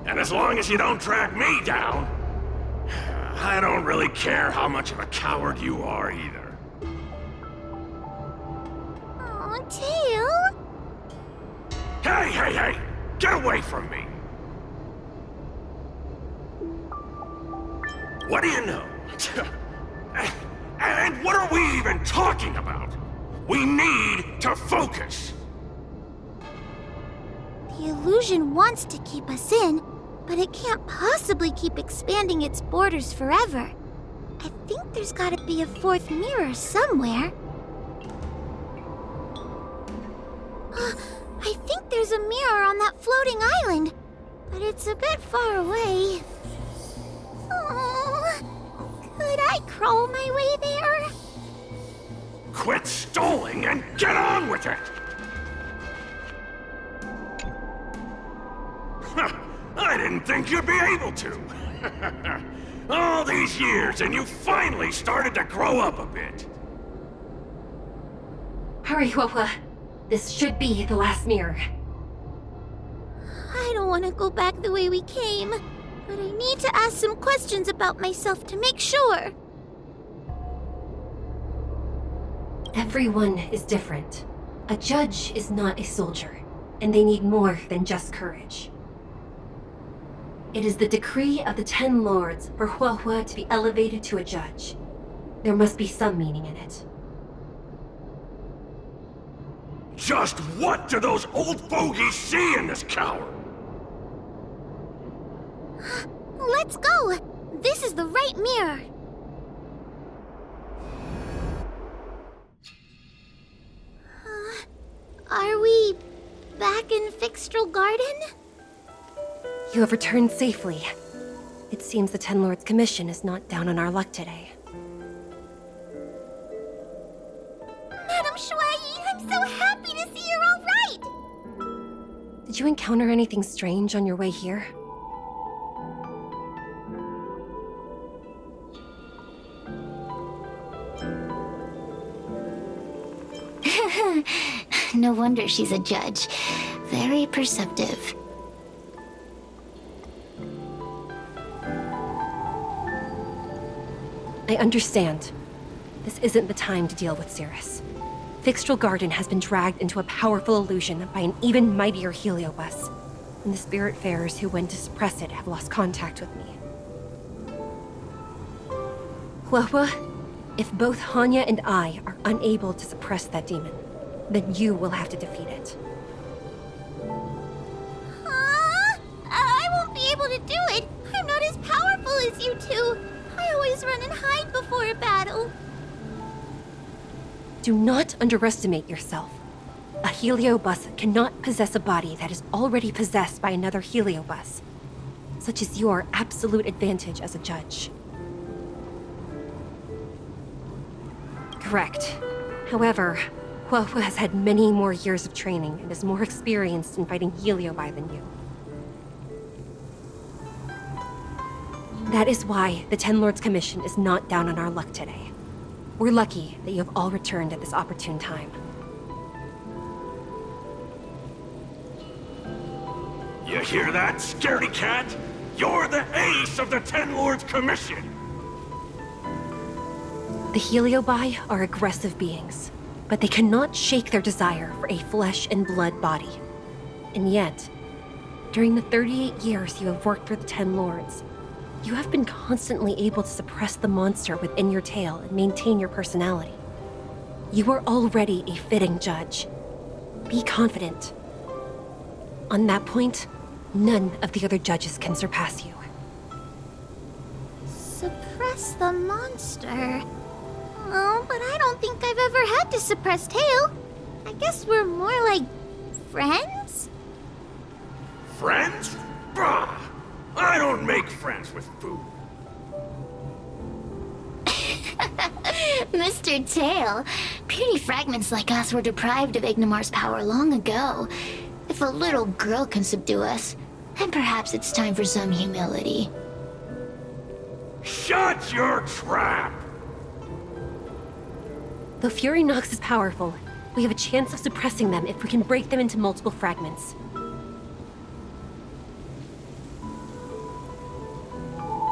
And as long as you don't track me down, I don't really care how much of a coward you are either. Aw, Tail? Hey! Get away from me! What do you know? And what are we even talking about? We need to focus! The illusion wants to keep us in, but it can't possibly keep expanding its borders forever. I think there's gotta be a fourth mirror somewhere. I think there's a mirror on that floating island, but it's a bit far away. Oh, could I crawl my way there? Quit stalling and get on with it! I didn't think you'd be able to. All these years, and you finally started to grow up a bit. Hurry, Huohua. This should be the last mirror. I don't want to go back the way we came, but I need to ask some questions about myself to make sure. Everyone is different. A judge is not a soldier, and they need more than just courage. It is the decree of the 10 Lords for Huohua to be elevated to a judge. There must be some meaning in it. Just what do those old fogies see in this coward? Let's go! This is the right mirror. Are we back in Fyxestroll Garden? You have returned safely. It seems the 10 Lords' commission is not down on our luck today. Madam Shui, I'm so happy to see you're all right! Did you encounter anything strange on your way here? No wonder she's a judge. Very perceptive. I understand. This isn't the time to deal with Cirrus. Fyxestroll Garden has been dragged into a powerful illusion by an even mightier heliobus, and the spiritfarers who went to suppress it have lost contact with me. Huohua, if both Hanya and I are unable to suppress that demon, then you will have to defeat it. I won't be able to do it. I'm not as powerful as you two. I always run and hide before a battle. Do not underestimate yourself. A heliobus cannot possess a body that is already possessed by another heliobus. Such is your absolute advantage as a judge. Correct. However, Huohua has had many more years of training and is more experienced in fighting heliobi than you. That is why the 10 Lords' commission is not down on our luck today. We're lucky that you have all returned at this opportune time. You hear that, scaredy cat? You're the ace of the 10 Lords' commission! The heliobi are aggressive beings, but they cannot shake their desire for a flesh and blood body. And yet, during the 38 years you have worked for the 10 Lords, you have been constantly able to suppress the monster within your tail and maintain your personality. You are already a fitting judge. Be confident. On that point, none of the other judges can surpass you. Suppress the monster? Oh, but I don't think I've ever had to suppress Tail. I guess we're more like friends? Friends? Bah! I don't make friends with food. Mr. Tail, puny fragments like us were deprived of Ignimar's power long ago. If a little girl can subdue us, then perhaps it's time for some humility. Shut your trap! Though Fury Nox is powerful, we have a chance of suppressing them if we can break them into multiple fragments.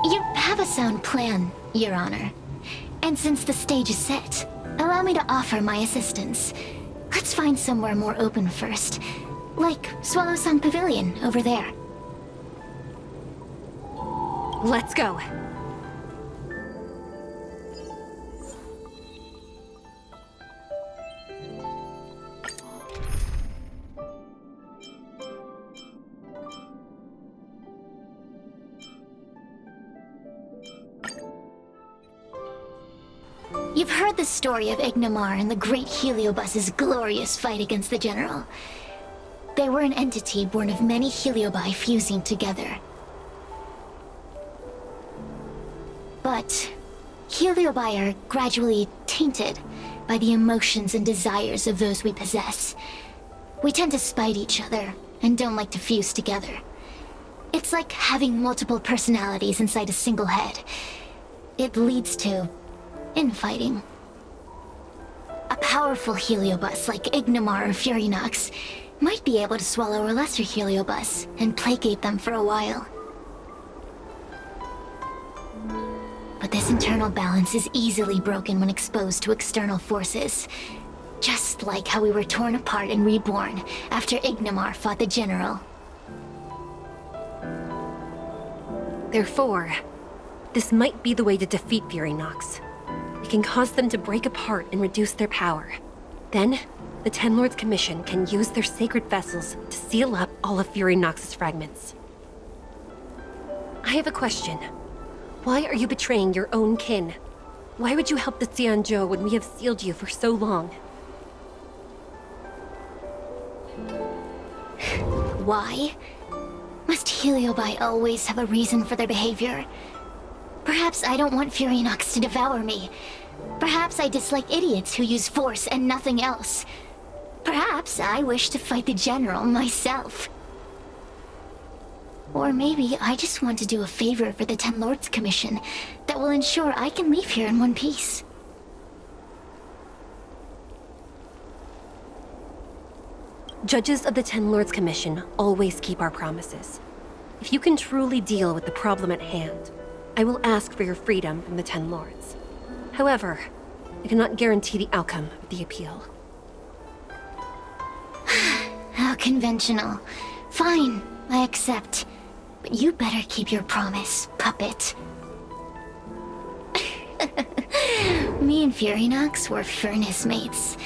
You have a sound plan, Your Honor. And since the stage is set, allow me to offer my assistance. Let's find somewhere more open first. Like Swallow Song Pavilion over there. Let's go. You've heard the story of Ignimar and the great Heliobus's glorious fight against the General. They were an entity born of many heliobi fusing together. But heliobi are gradually tainted by the emotions and desires of those we possess. We tend to spite each other and don't like to fuse together. It's like having multiple personalities inside a single head. It leads to infighting. A powerful heliobus like Ignimar or Furynox might be able to swallow a lesser heliobus and placate them for a while. But this internal balance is easily broken when exposed to external forces. Just like how we were torn apart and reborn after Ignimar fought the General. Therefore, this might be the way to defeat Furynox. We can cause them to break apart and reduce their power. Then, the Ten Lords Commission can use their sacred vessels to seal up all of Furynox's fragments. I have a question. Why are you betraying your own kin? Why would you help the Xianzhou when we have sealed you for so long? Why? Must heliobi always have a reason for their behavior? Perhaps I don't want Furynox to devour me. Perhaps I dislike idiots who use force and nothing else. Perhaps I wish to fight the General myself. Or maybe I just want to do a favor for the Ten Lords Commission that will ensure I can leave here in one piece. Judges of the Ten Lords Commission always keep our promises. If you can truly deal with the problem at hand, I will ask for your freedom from the Ten Lords. However, I cannot guarantee the outcome of the appeal. How conventional. Fine, I accept. But you better keep your promise, puppet. Me and Furynox were furnace mates.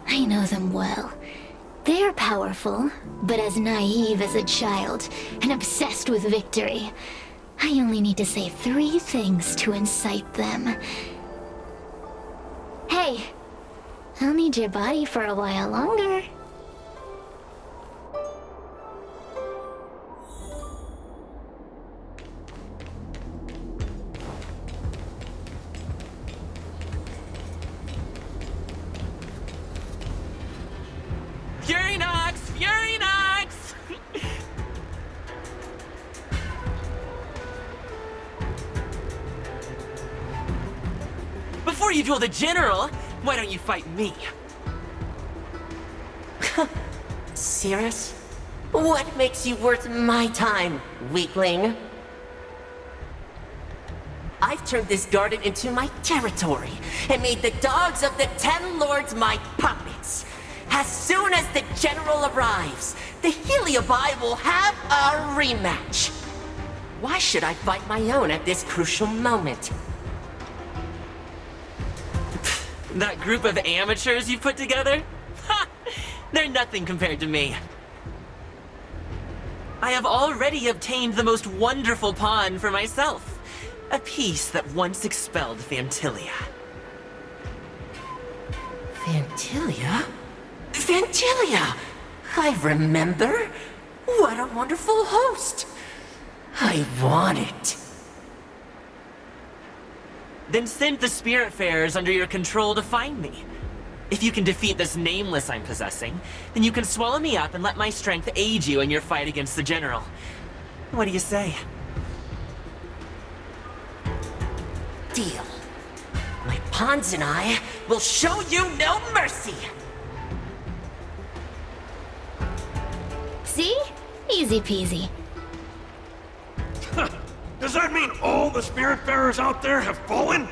I know them well. They're powerful, but as naive as a child, and obsessed with victory. I only need to say 3 things to incite them. Hey, I'll need your body for a while longer. Furynox! Furynox! Before you duel the General, why don't you fight me? Cirrus? What makes you worth my time, weakling? I've turned this garden into my territory and made the dogs of the Ten Lords my puppets. As soon as the General arrives, the heliobi will have a rematch. Why should I fight my own at this crucial moment? That group of amateurs you put together? Ha! They're nothing compared to me. I have already obtained the most wonderful pawn for myself. A piece that once expelled Phantilia. Phantilia? Phantilia! I remember. What a wonderful host. I want it. Then send the Spiritfarers under your control to find me. If you can defeat this nameless I'm possessing, then you can swallow me up and let my strength aid you in your fight against the General. What do you say? Deal. My pawns and I will show you no mercy. See? Easy peasy. Does that mean all the Spiritfarers out there have fallen?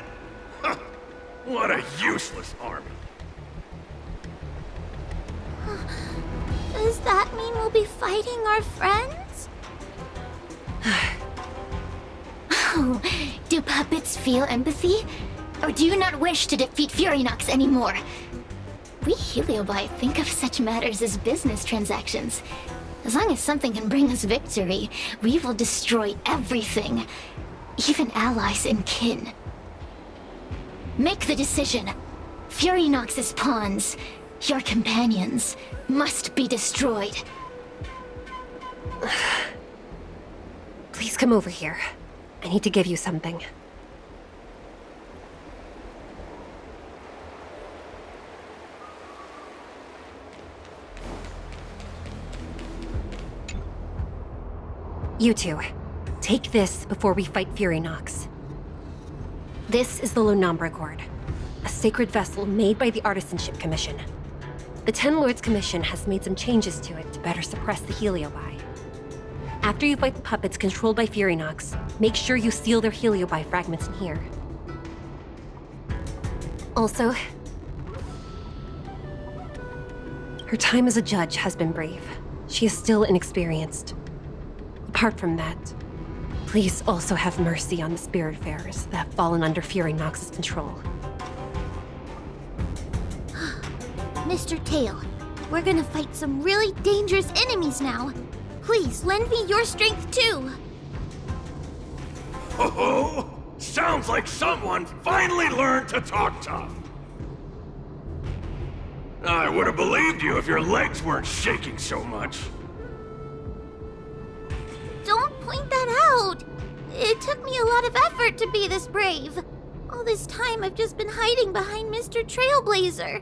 What a useless army. Does that mean we'll be fighting our friends? Oh, do puppets feel empathy? Or do you not wish to defeat Furynox anymore? We heliobi think of such matters as business transactions. As long as something can bring us victory, we will destroy everything. Even allies and kin. Make the decision. Furynox's pawns, your companions, must be destroyed. Please come over here. I need to give you something. You two, take this before we fight Furynox. This is the Luofu Gourd, a sacred vessel made by the Artisanship Commission. The Ten Lords Commission has made some changes to it to better suppress the heliobi. After you fight the puppets controlled by Furynox, make sure you seal their heliobi fragments in here. Also, her time as a judge has been brave. She is still inexperienced. Apart from that, please also have mercy on the Spiritfarers that have fallen under Furynox's control. Mr. Tale, we're gonna fight some really dangerous enemies now. Please, lend me your strength too. Ho-ho! Sounds like someone finally learned to talk tough. I would have believed you if your legs weren't shaking so much. Don't point that out! It took me a lot of effort to be this brave. All this time I've just been hiding behind Mr. Trailblazer.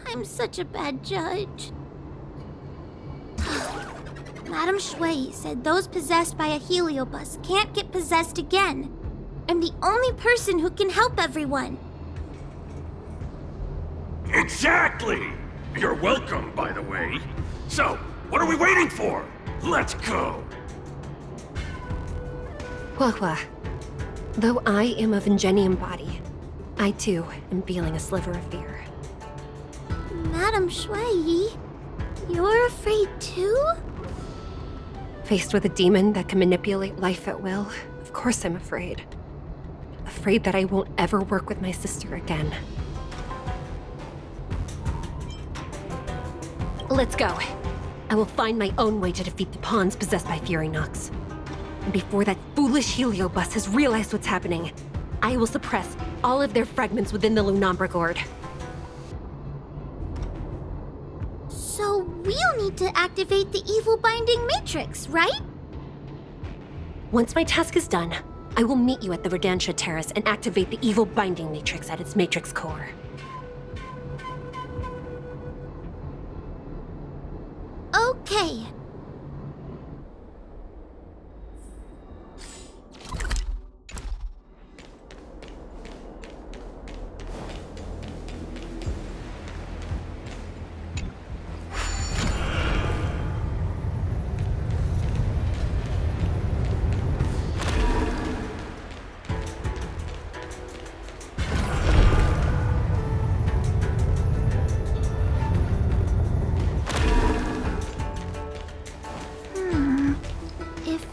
I'm such a bad judge. Madame Shui said those possessed by a heliobus can't get possessed again. I'm the only person who can help everyone. Exactly! You're welcome, by the way. So, what are we waiting for? Let's go! Huahua, though I am of Ingenium body, I too am feeling a sliver of fear. Madame Shui, you're afraid too? Faced with a demon that can manipulate life at will, of course I'm afraid. Afraid that I won't ever work with my sister again. Let's go. I will find my own way to defeat the pawns possessed by Furynox. And before that foolish heliobus has realized what's happening, I will suppress all of their fragments within the Luofu Gourd. So we'll need to activate the evil binding matrix, right? Once my task is done, I will meet you at the Verdantia Terrace and activate the evil binding matrix at its matrix core. Okay.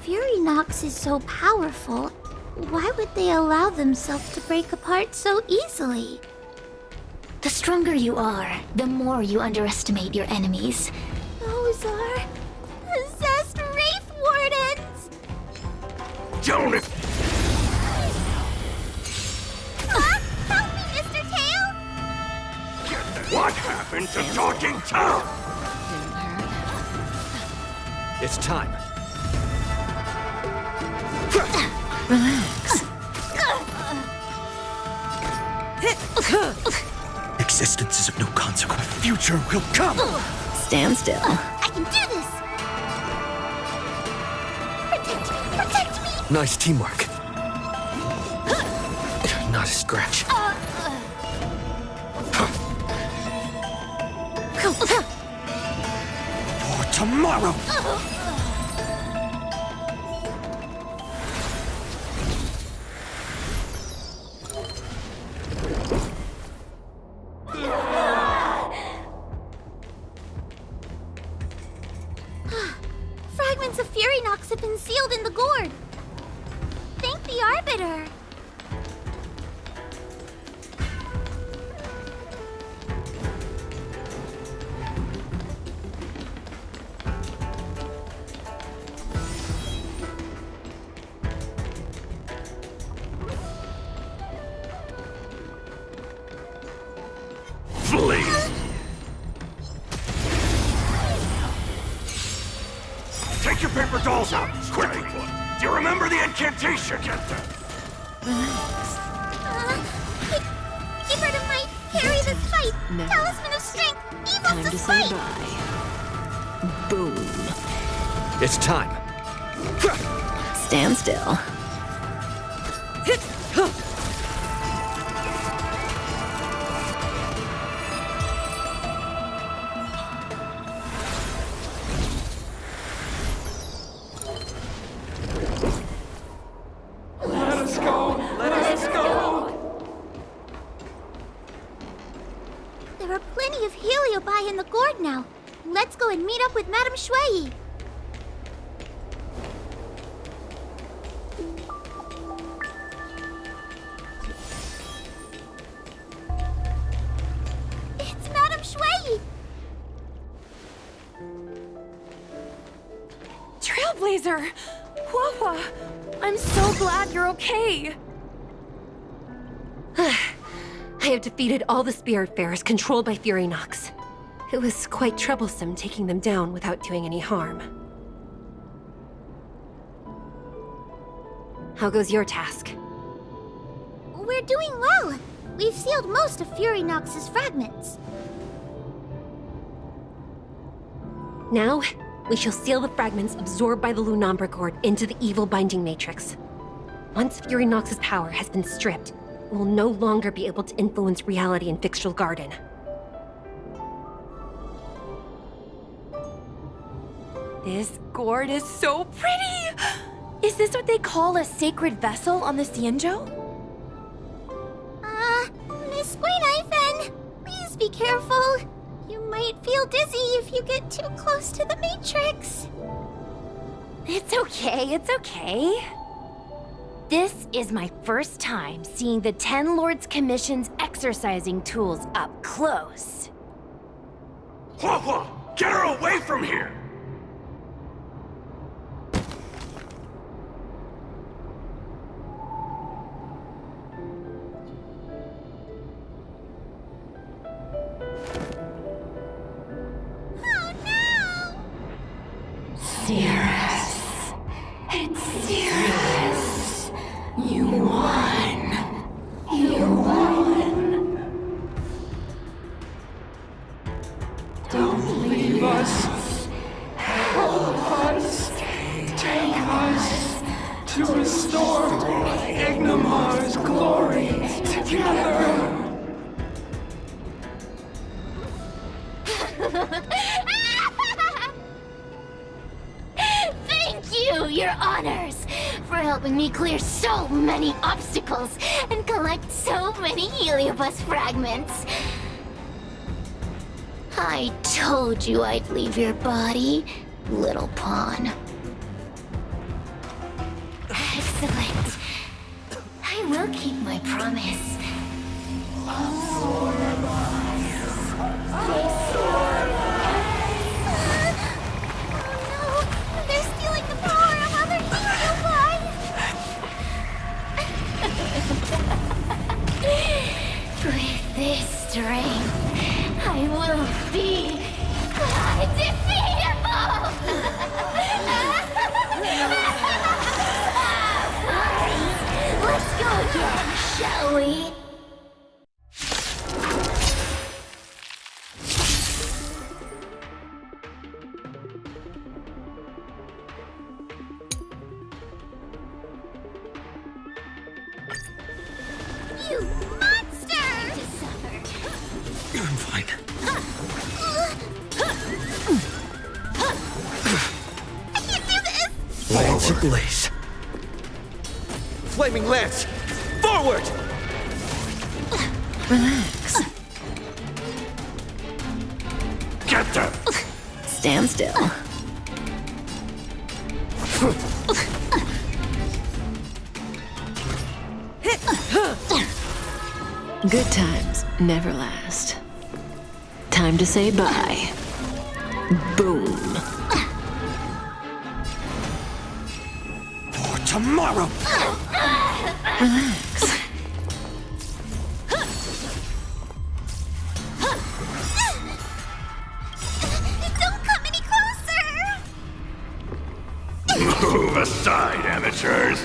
Furynox is so powerful, why would they allow themselves to break apart so easily? The stronger you are, the more you underestimate your enemies. Those are possessed Wraith Wardens! Don't it! Help me, Mr. Tail! What happened to Talking Tom? It's time. Relax. Existence is of no consequence. Future will come. Stand still. I can do this! Protect me! Nice teamwork. Not a scratch. For tomorrow. Fragments of Furynox have been sealed in the gourd. Thank the Arbiter. Flee! Take your paper dolls out, quickly! Do you remember the incantation? Get them! Keep her to might, carry this fight. No. Talisman of strength, evil Time to to say spite. bye. Boom. It's time. Stand still. Let us go! Let us go! There are plenty of heliobi in the gourd now. Let's go and meet up with Madame Shui. It's Madame Shui! Trailblazer! Whoa! I'm so glad you're okay. I have defeated all the spirit bears controlled by Furynox. It was quite troublesome taking them down without doing any harm. How goes your task? We're doing well. We've sealed most of Furynox's fragments. Now, we shall seal the fragments absorbed by the Lunombra Gourd into the evil binding matrix. Once Furynox's power has been stripped, it will no longer be able to influence reality in Fyxestroll Garden. This gourd is so pretty! Is this what they call a sacred vessel on the Xianzhou? Miss Guinaifen, please be careful. You might feel dizzy if you get too close to the Matrix. It's okay, it's okay. This is my first time seeing the Ten Lords Commission's exercising tools up close. Hua Hua! Get her away from here! Cirrus. It's Cirrus. You won. You won. Don't leave us. Help us. Take us to restore Ignimar's glory together. Thank you, your honors, for helping me clear so many obstacles and collect so many heliobus fragments. I told you I'd leave your body, little pawn. Excellent. I will keep my promise. They're stealing the power of other heliobi! With this strength, I will be undefeatable! Let's go again, shall we? You monster! I'm fine. I can't do this! Lance ablaze. Flaming lance! Forward! Relax. Get them! Stand still. Good times never last. Time to say bye. Boom. For tomorrow! Relax. Don't come any closer! Move aside, amateurs!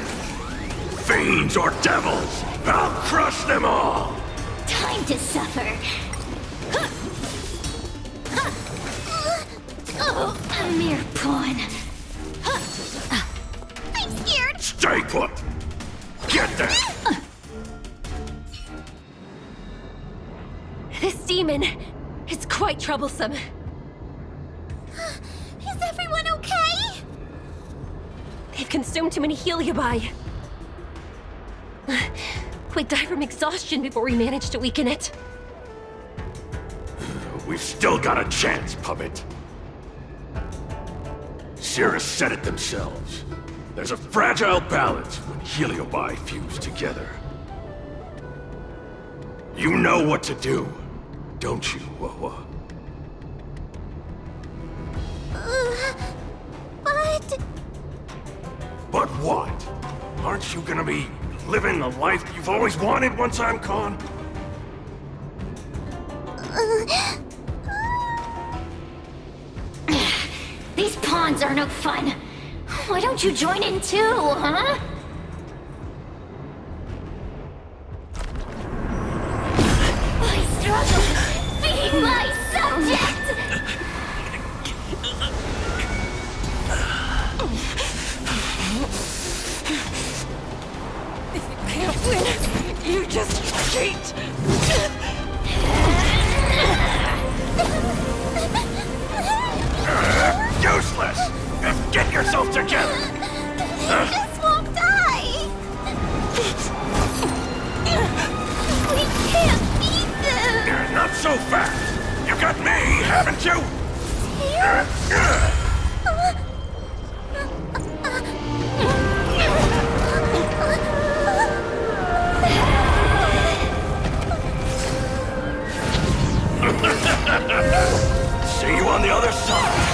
Fiends or devils! I'll crush them all! Time to suffer. Oh, a mere pawn. I'm scared! Stay put! Get there! This demon is quite troublesome. Is everyone okay? They've consumed too many heliobi. We'd die from exhaustion before we manage to weaken it. We've still got a chance, puppet. Cirrus said it themselves. There's a fragile balance when heliobi fuse together. You know what to do, don't you, Wawa? But what? Aren't you gonna be living the life you've always wanted once I'm gone? These pawns are no fun. Why don't you join in too, huh? I struggle being my subject! If you can't win, you just cheat! Useless! Get yourself together! Just won't die! We can't beat them! Not so fast! You got me, haven't you? See you on the other side!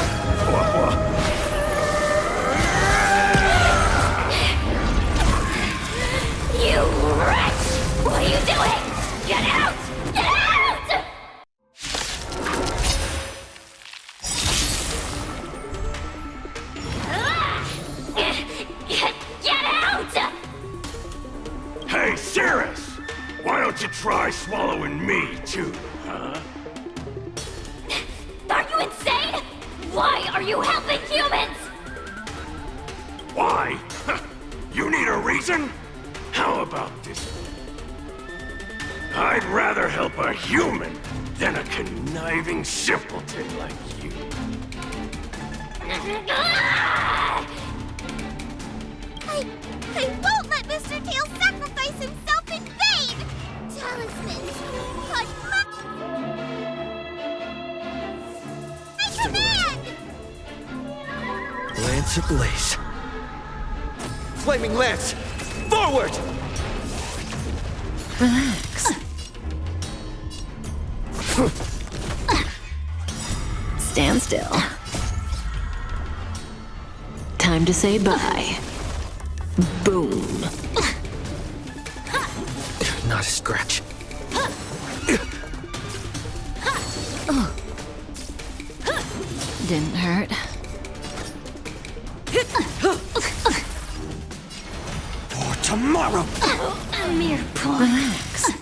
You wretch! What are you doing? Get out! Get out! Get out! Hey, Cirrus! Why don't you try swallowing me, too, huh? Are you insane? Why are you helping humans? Why? You need a reason? How about this one? I'd rather help a human than a conniving simpleton like you. I won't let Mr. Tail sacrifice himself in vain! Talismans! I command! Lance ablaze. Flaming lance! Forward! Relax. Stand still. Time to say bye. Boom. Not a scratch. Didn't hurt. For tomorrow! A mere pawn. Relax.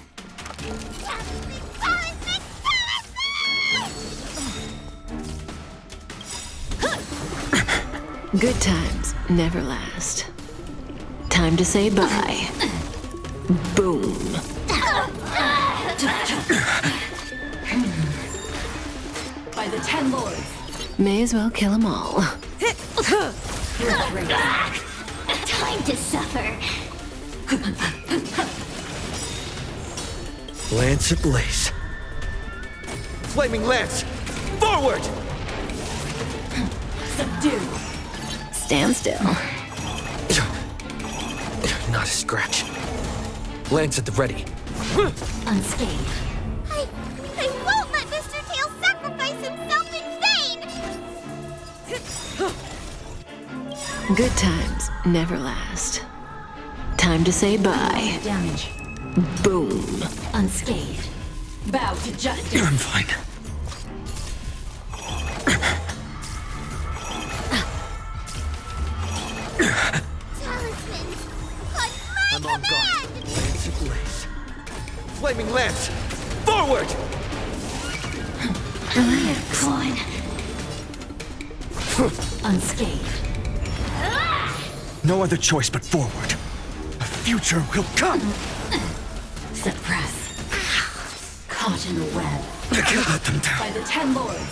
Good times never last. Time to say bye. Boom. By the 10 lords. May as well kill them all. Time to suffer. Lance ablaze. Flaming lance! Forward! Subdue. Stand still. Not a scratch. Lance at the ready. Unscathed. I won't let Mr. Tail sacrifice himself in vain! Good times never last. Time to say bye. Damage. Boom. Unscathed. Bow to justice. I'm fine. Talismans! On my I'm on guard. command! Lance ablaze. Flaming lance! Forward! Pawn. Unscathed. No other choice but forward. A future will come! Suppress. Caught in a web. I can't let them down. By the 10 lords.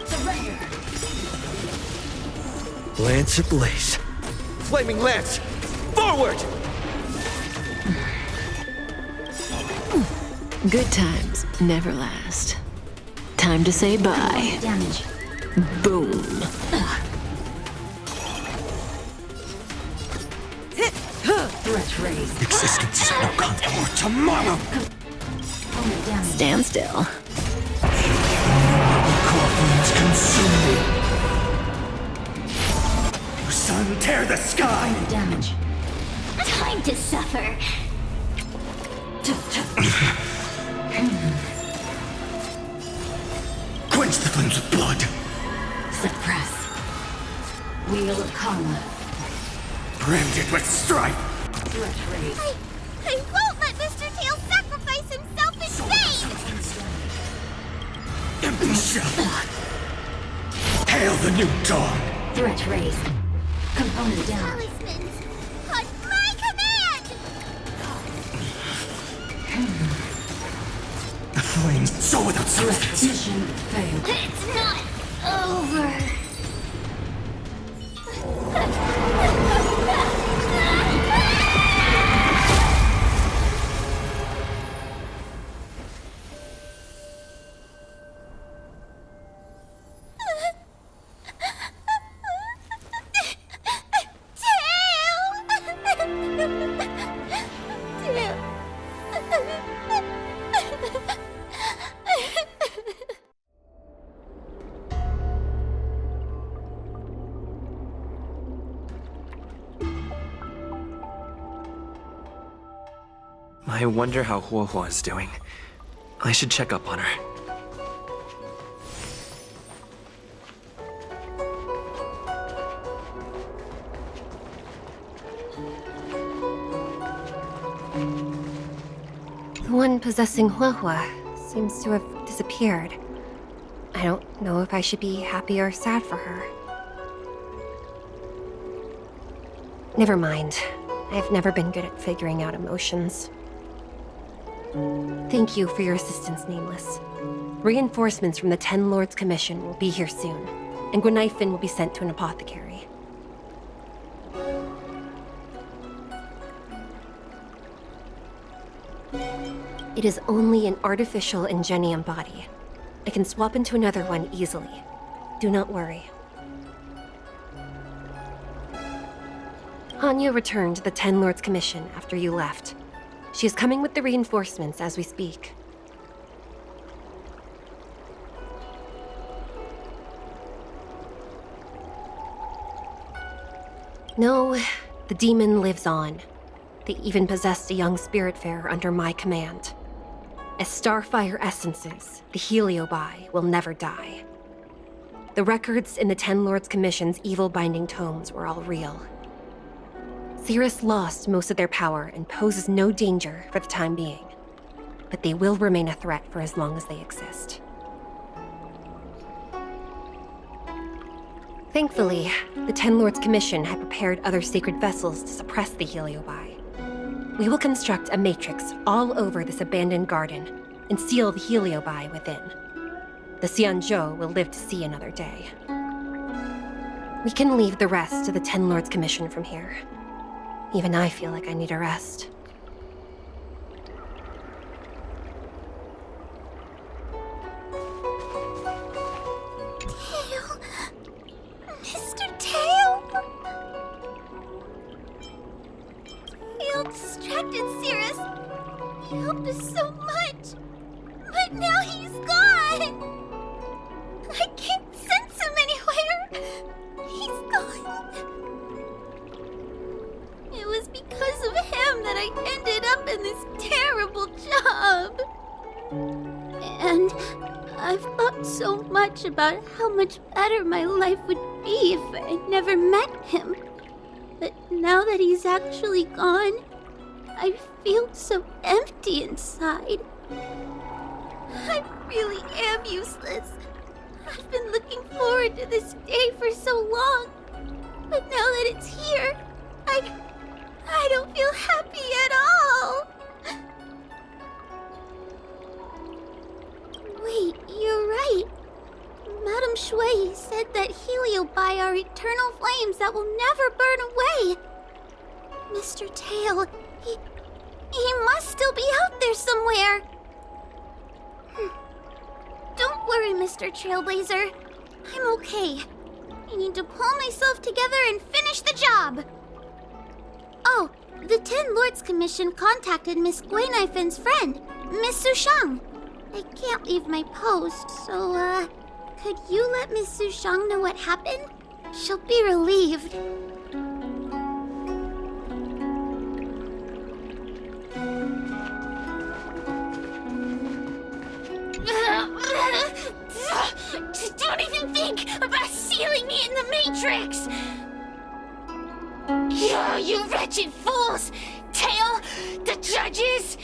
Surrender. Lance ablaze. Flaming lance! Forward! Good times never last. Time to say bye. Damage. Boom. Threat raised. Existence is no consequence. Or tomorrow! Stand still. Corpulence consume me. You sun, tear the sky! Damage. Time to suffer. Quench the flames of blood! Suppress. Wheel of Karma. Branded with strife! Threat raised. I won't let Mr. Tail sacrifice himself in vain! Empty shell! Hail the new dawn! Threat raised. Component down. Talismans! On my command! The flames soar without substance! Mission failed. It's not over. I wonder how Huohua is doing. I should check up on her. The one possessing Huohua seems to have disappeared. I don't know if I should be happy or sad for her. Never mind. I've never been good at figuring out emotions. Thank you for your assistance, Nameless. Reinforcements from the 10 Lords Commission will be here soon, and Gwenifin will be sent to an apothecary. It is only an artificial ingenium body. I can swap into another one easily. Do not worry. Hanya returned to the 10 Lords Commission after you left. She is coming with the reinforcements as we speak. No, the demon lives on. They even possessed a young spiritfarer under my command. As starfire essences, the heliobi will never die. The records in the 10 Lords Commission's evil binding tomes were all real. Cirrus lost most of their power and poses no danger for the time being, but they will remain a threat for as long as they exist. Thankfully, the 10 Lords Commission had prepared other sacred vessels to suppress the heliobi. We will construct a matrix all over this abandoned garden and seal the heliobi within. The Xianzhou will live to see another day. We can leave the rest to the 10 Lords Commission from here. Even I feel like I need a rest. Tail! Mr. Tail! Tail distracted Cirrus. He helped us so much. But now he's gone! I can't sense him anywhere! He's gone! It was because of him that I ended up in this terrible job! And I've thought so much about how much better my life would be if I never met him. But now that he's actually gone, I feel so empty inside. I really am useless. I've been looking forward to this day for so long. But now that it's here, I don't feel happy at all. Wait, you're right. Madame Shui said that heliobi are eternal flames that will never burn away. Mr. Tale, he must still be out there somewhere. Don't worry, Mr. Trailblazer. I'm okay. I need to pull myself together and finish the job. Oh, the Ten Lords Commission contacted Miss Guinaifan's friend, Miss Sushang. I can't leave my post, so, could you let Miss Sushang know what happened? She'll be relieved. Don't even think about sealing me in the Matrix! You wretched fools! Tail, the judges,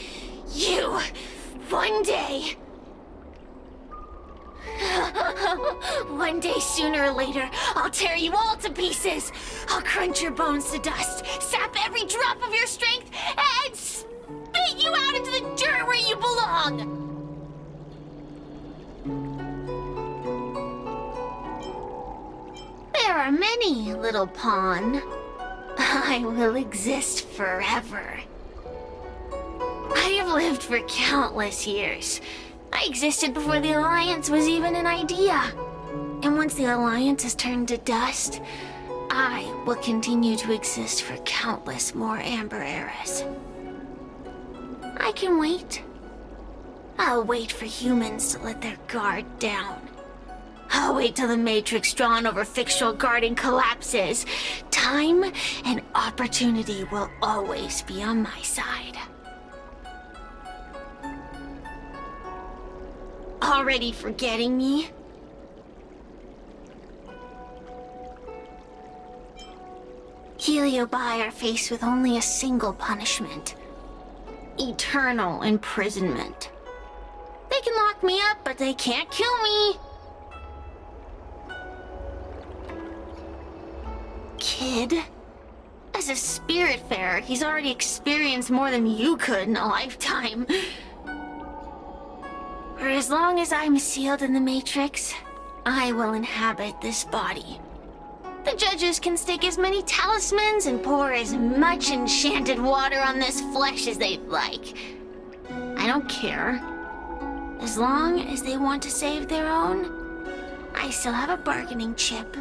you, one day... One day, sooner or later, I'll tear you all to pieces. I'll crunch your bones to dust, sap every drop of your strength, and spit you out into the dirt where you belong. There are many, little pawn. I will exist forever. I have lived for countless years. I existed before the Alliance was even an idea. And once the Alliance is turned to dust, I will continue to exist for countless more Amber eras. I can wait. I'll wait for humans to let their guard down. I'll wait till the Matrix drawn over Fyxestroll Garden collapses. Time and opportunity will always be on my side. Already forgetting me? Heliobi are faced with only a single punishment. Eternal imprisonment. They can lock me up, but they can't kill me. Kid? As a spiritfarer, he's already experienced more than you could in a lifetime. For as long as I'm sealed in the Matrix, I will inhabit this body. The judges can stick as many talismans and pour as much enchanted water on this flesh as they'd like. I don't care. As long as they want to save their own, I still have a bargaining chip.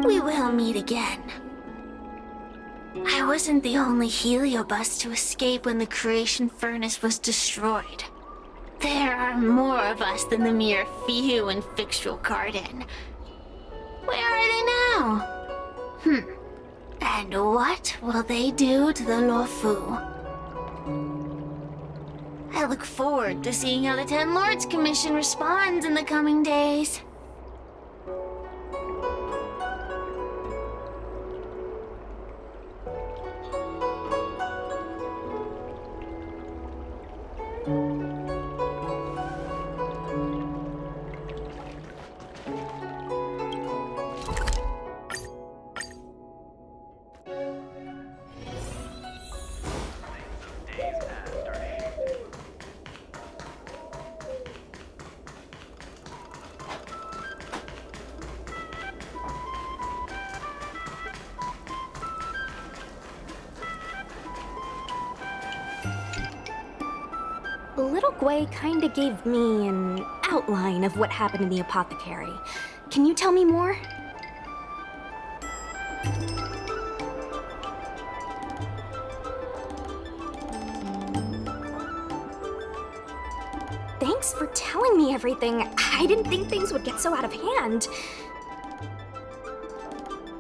We will meet again. I wasn't the only heliobus to escape when the creation furnace was destroyed. There are more of us than the mere few in Fyxestroll Garden. Where are they now? And what will they do to the Luofu? I look forward to seeing how the Ten Lords Commission responds in the coming days. Little Gwei kinda gave me an outline of what happened in the apothecary. Can you tell me more? Thanks for telling me everything. I didn't think things would get so out of hand.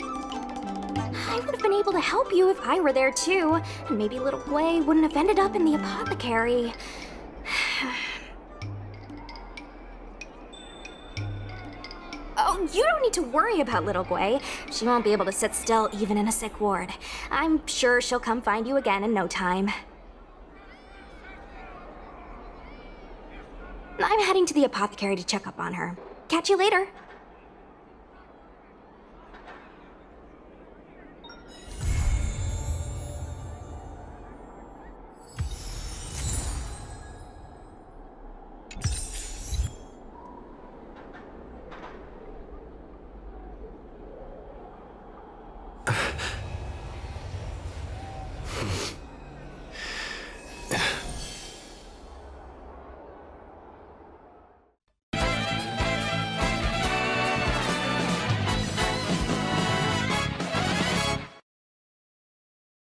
I would have been able to help you if I were there too, and maybe Little Gwei wouldn't have ended up in the apothecary. Oh, you don't need to worry about Little Gwei. She won't be able to sit still even in a sick ward. I'm sure she'll come find you again in no time. I'm heading to the apothecary to check up on her. Catch you later.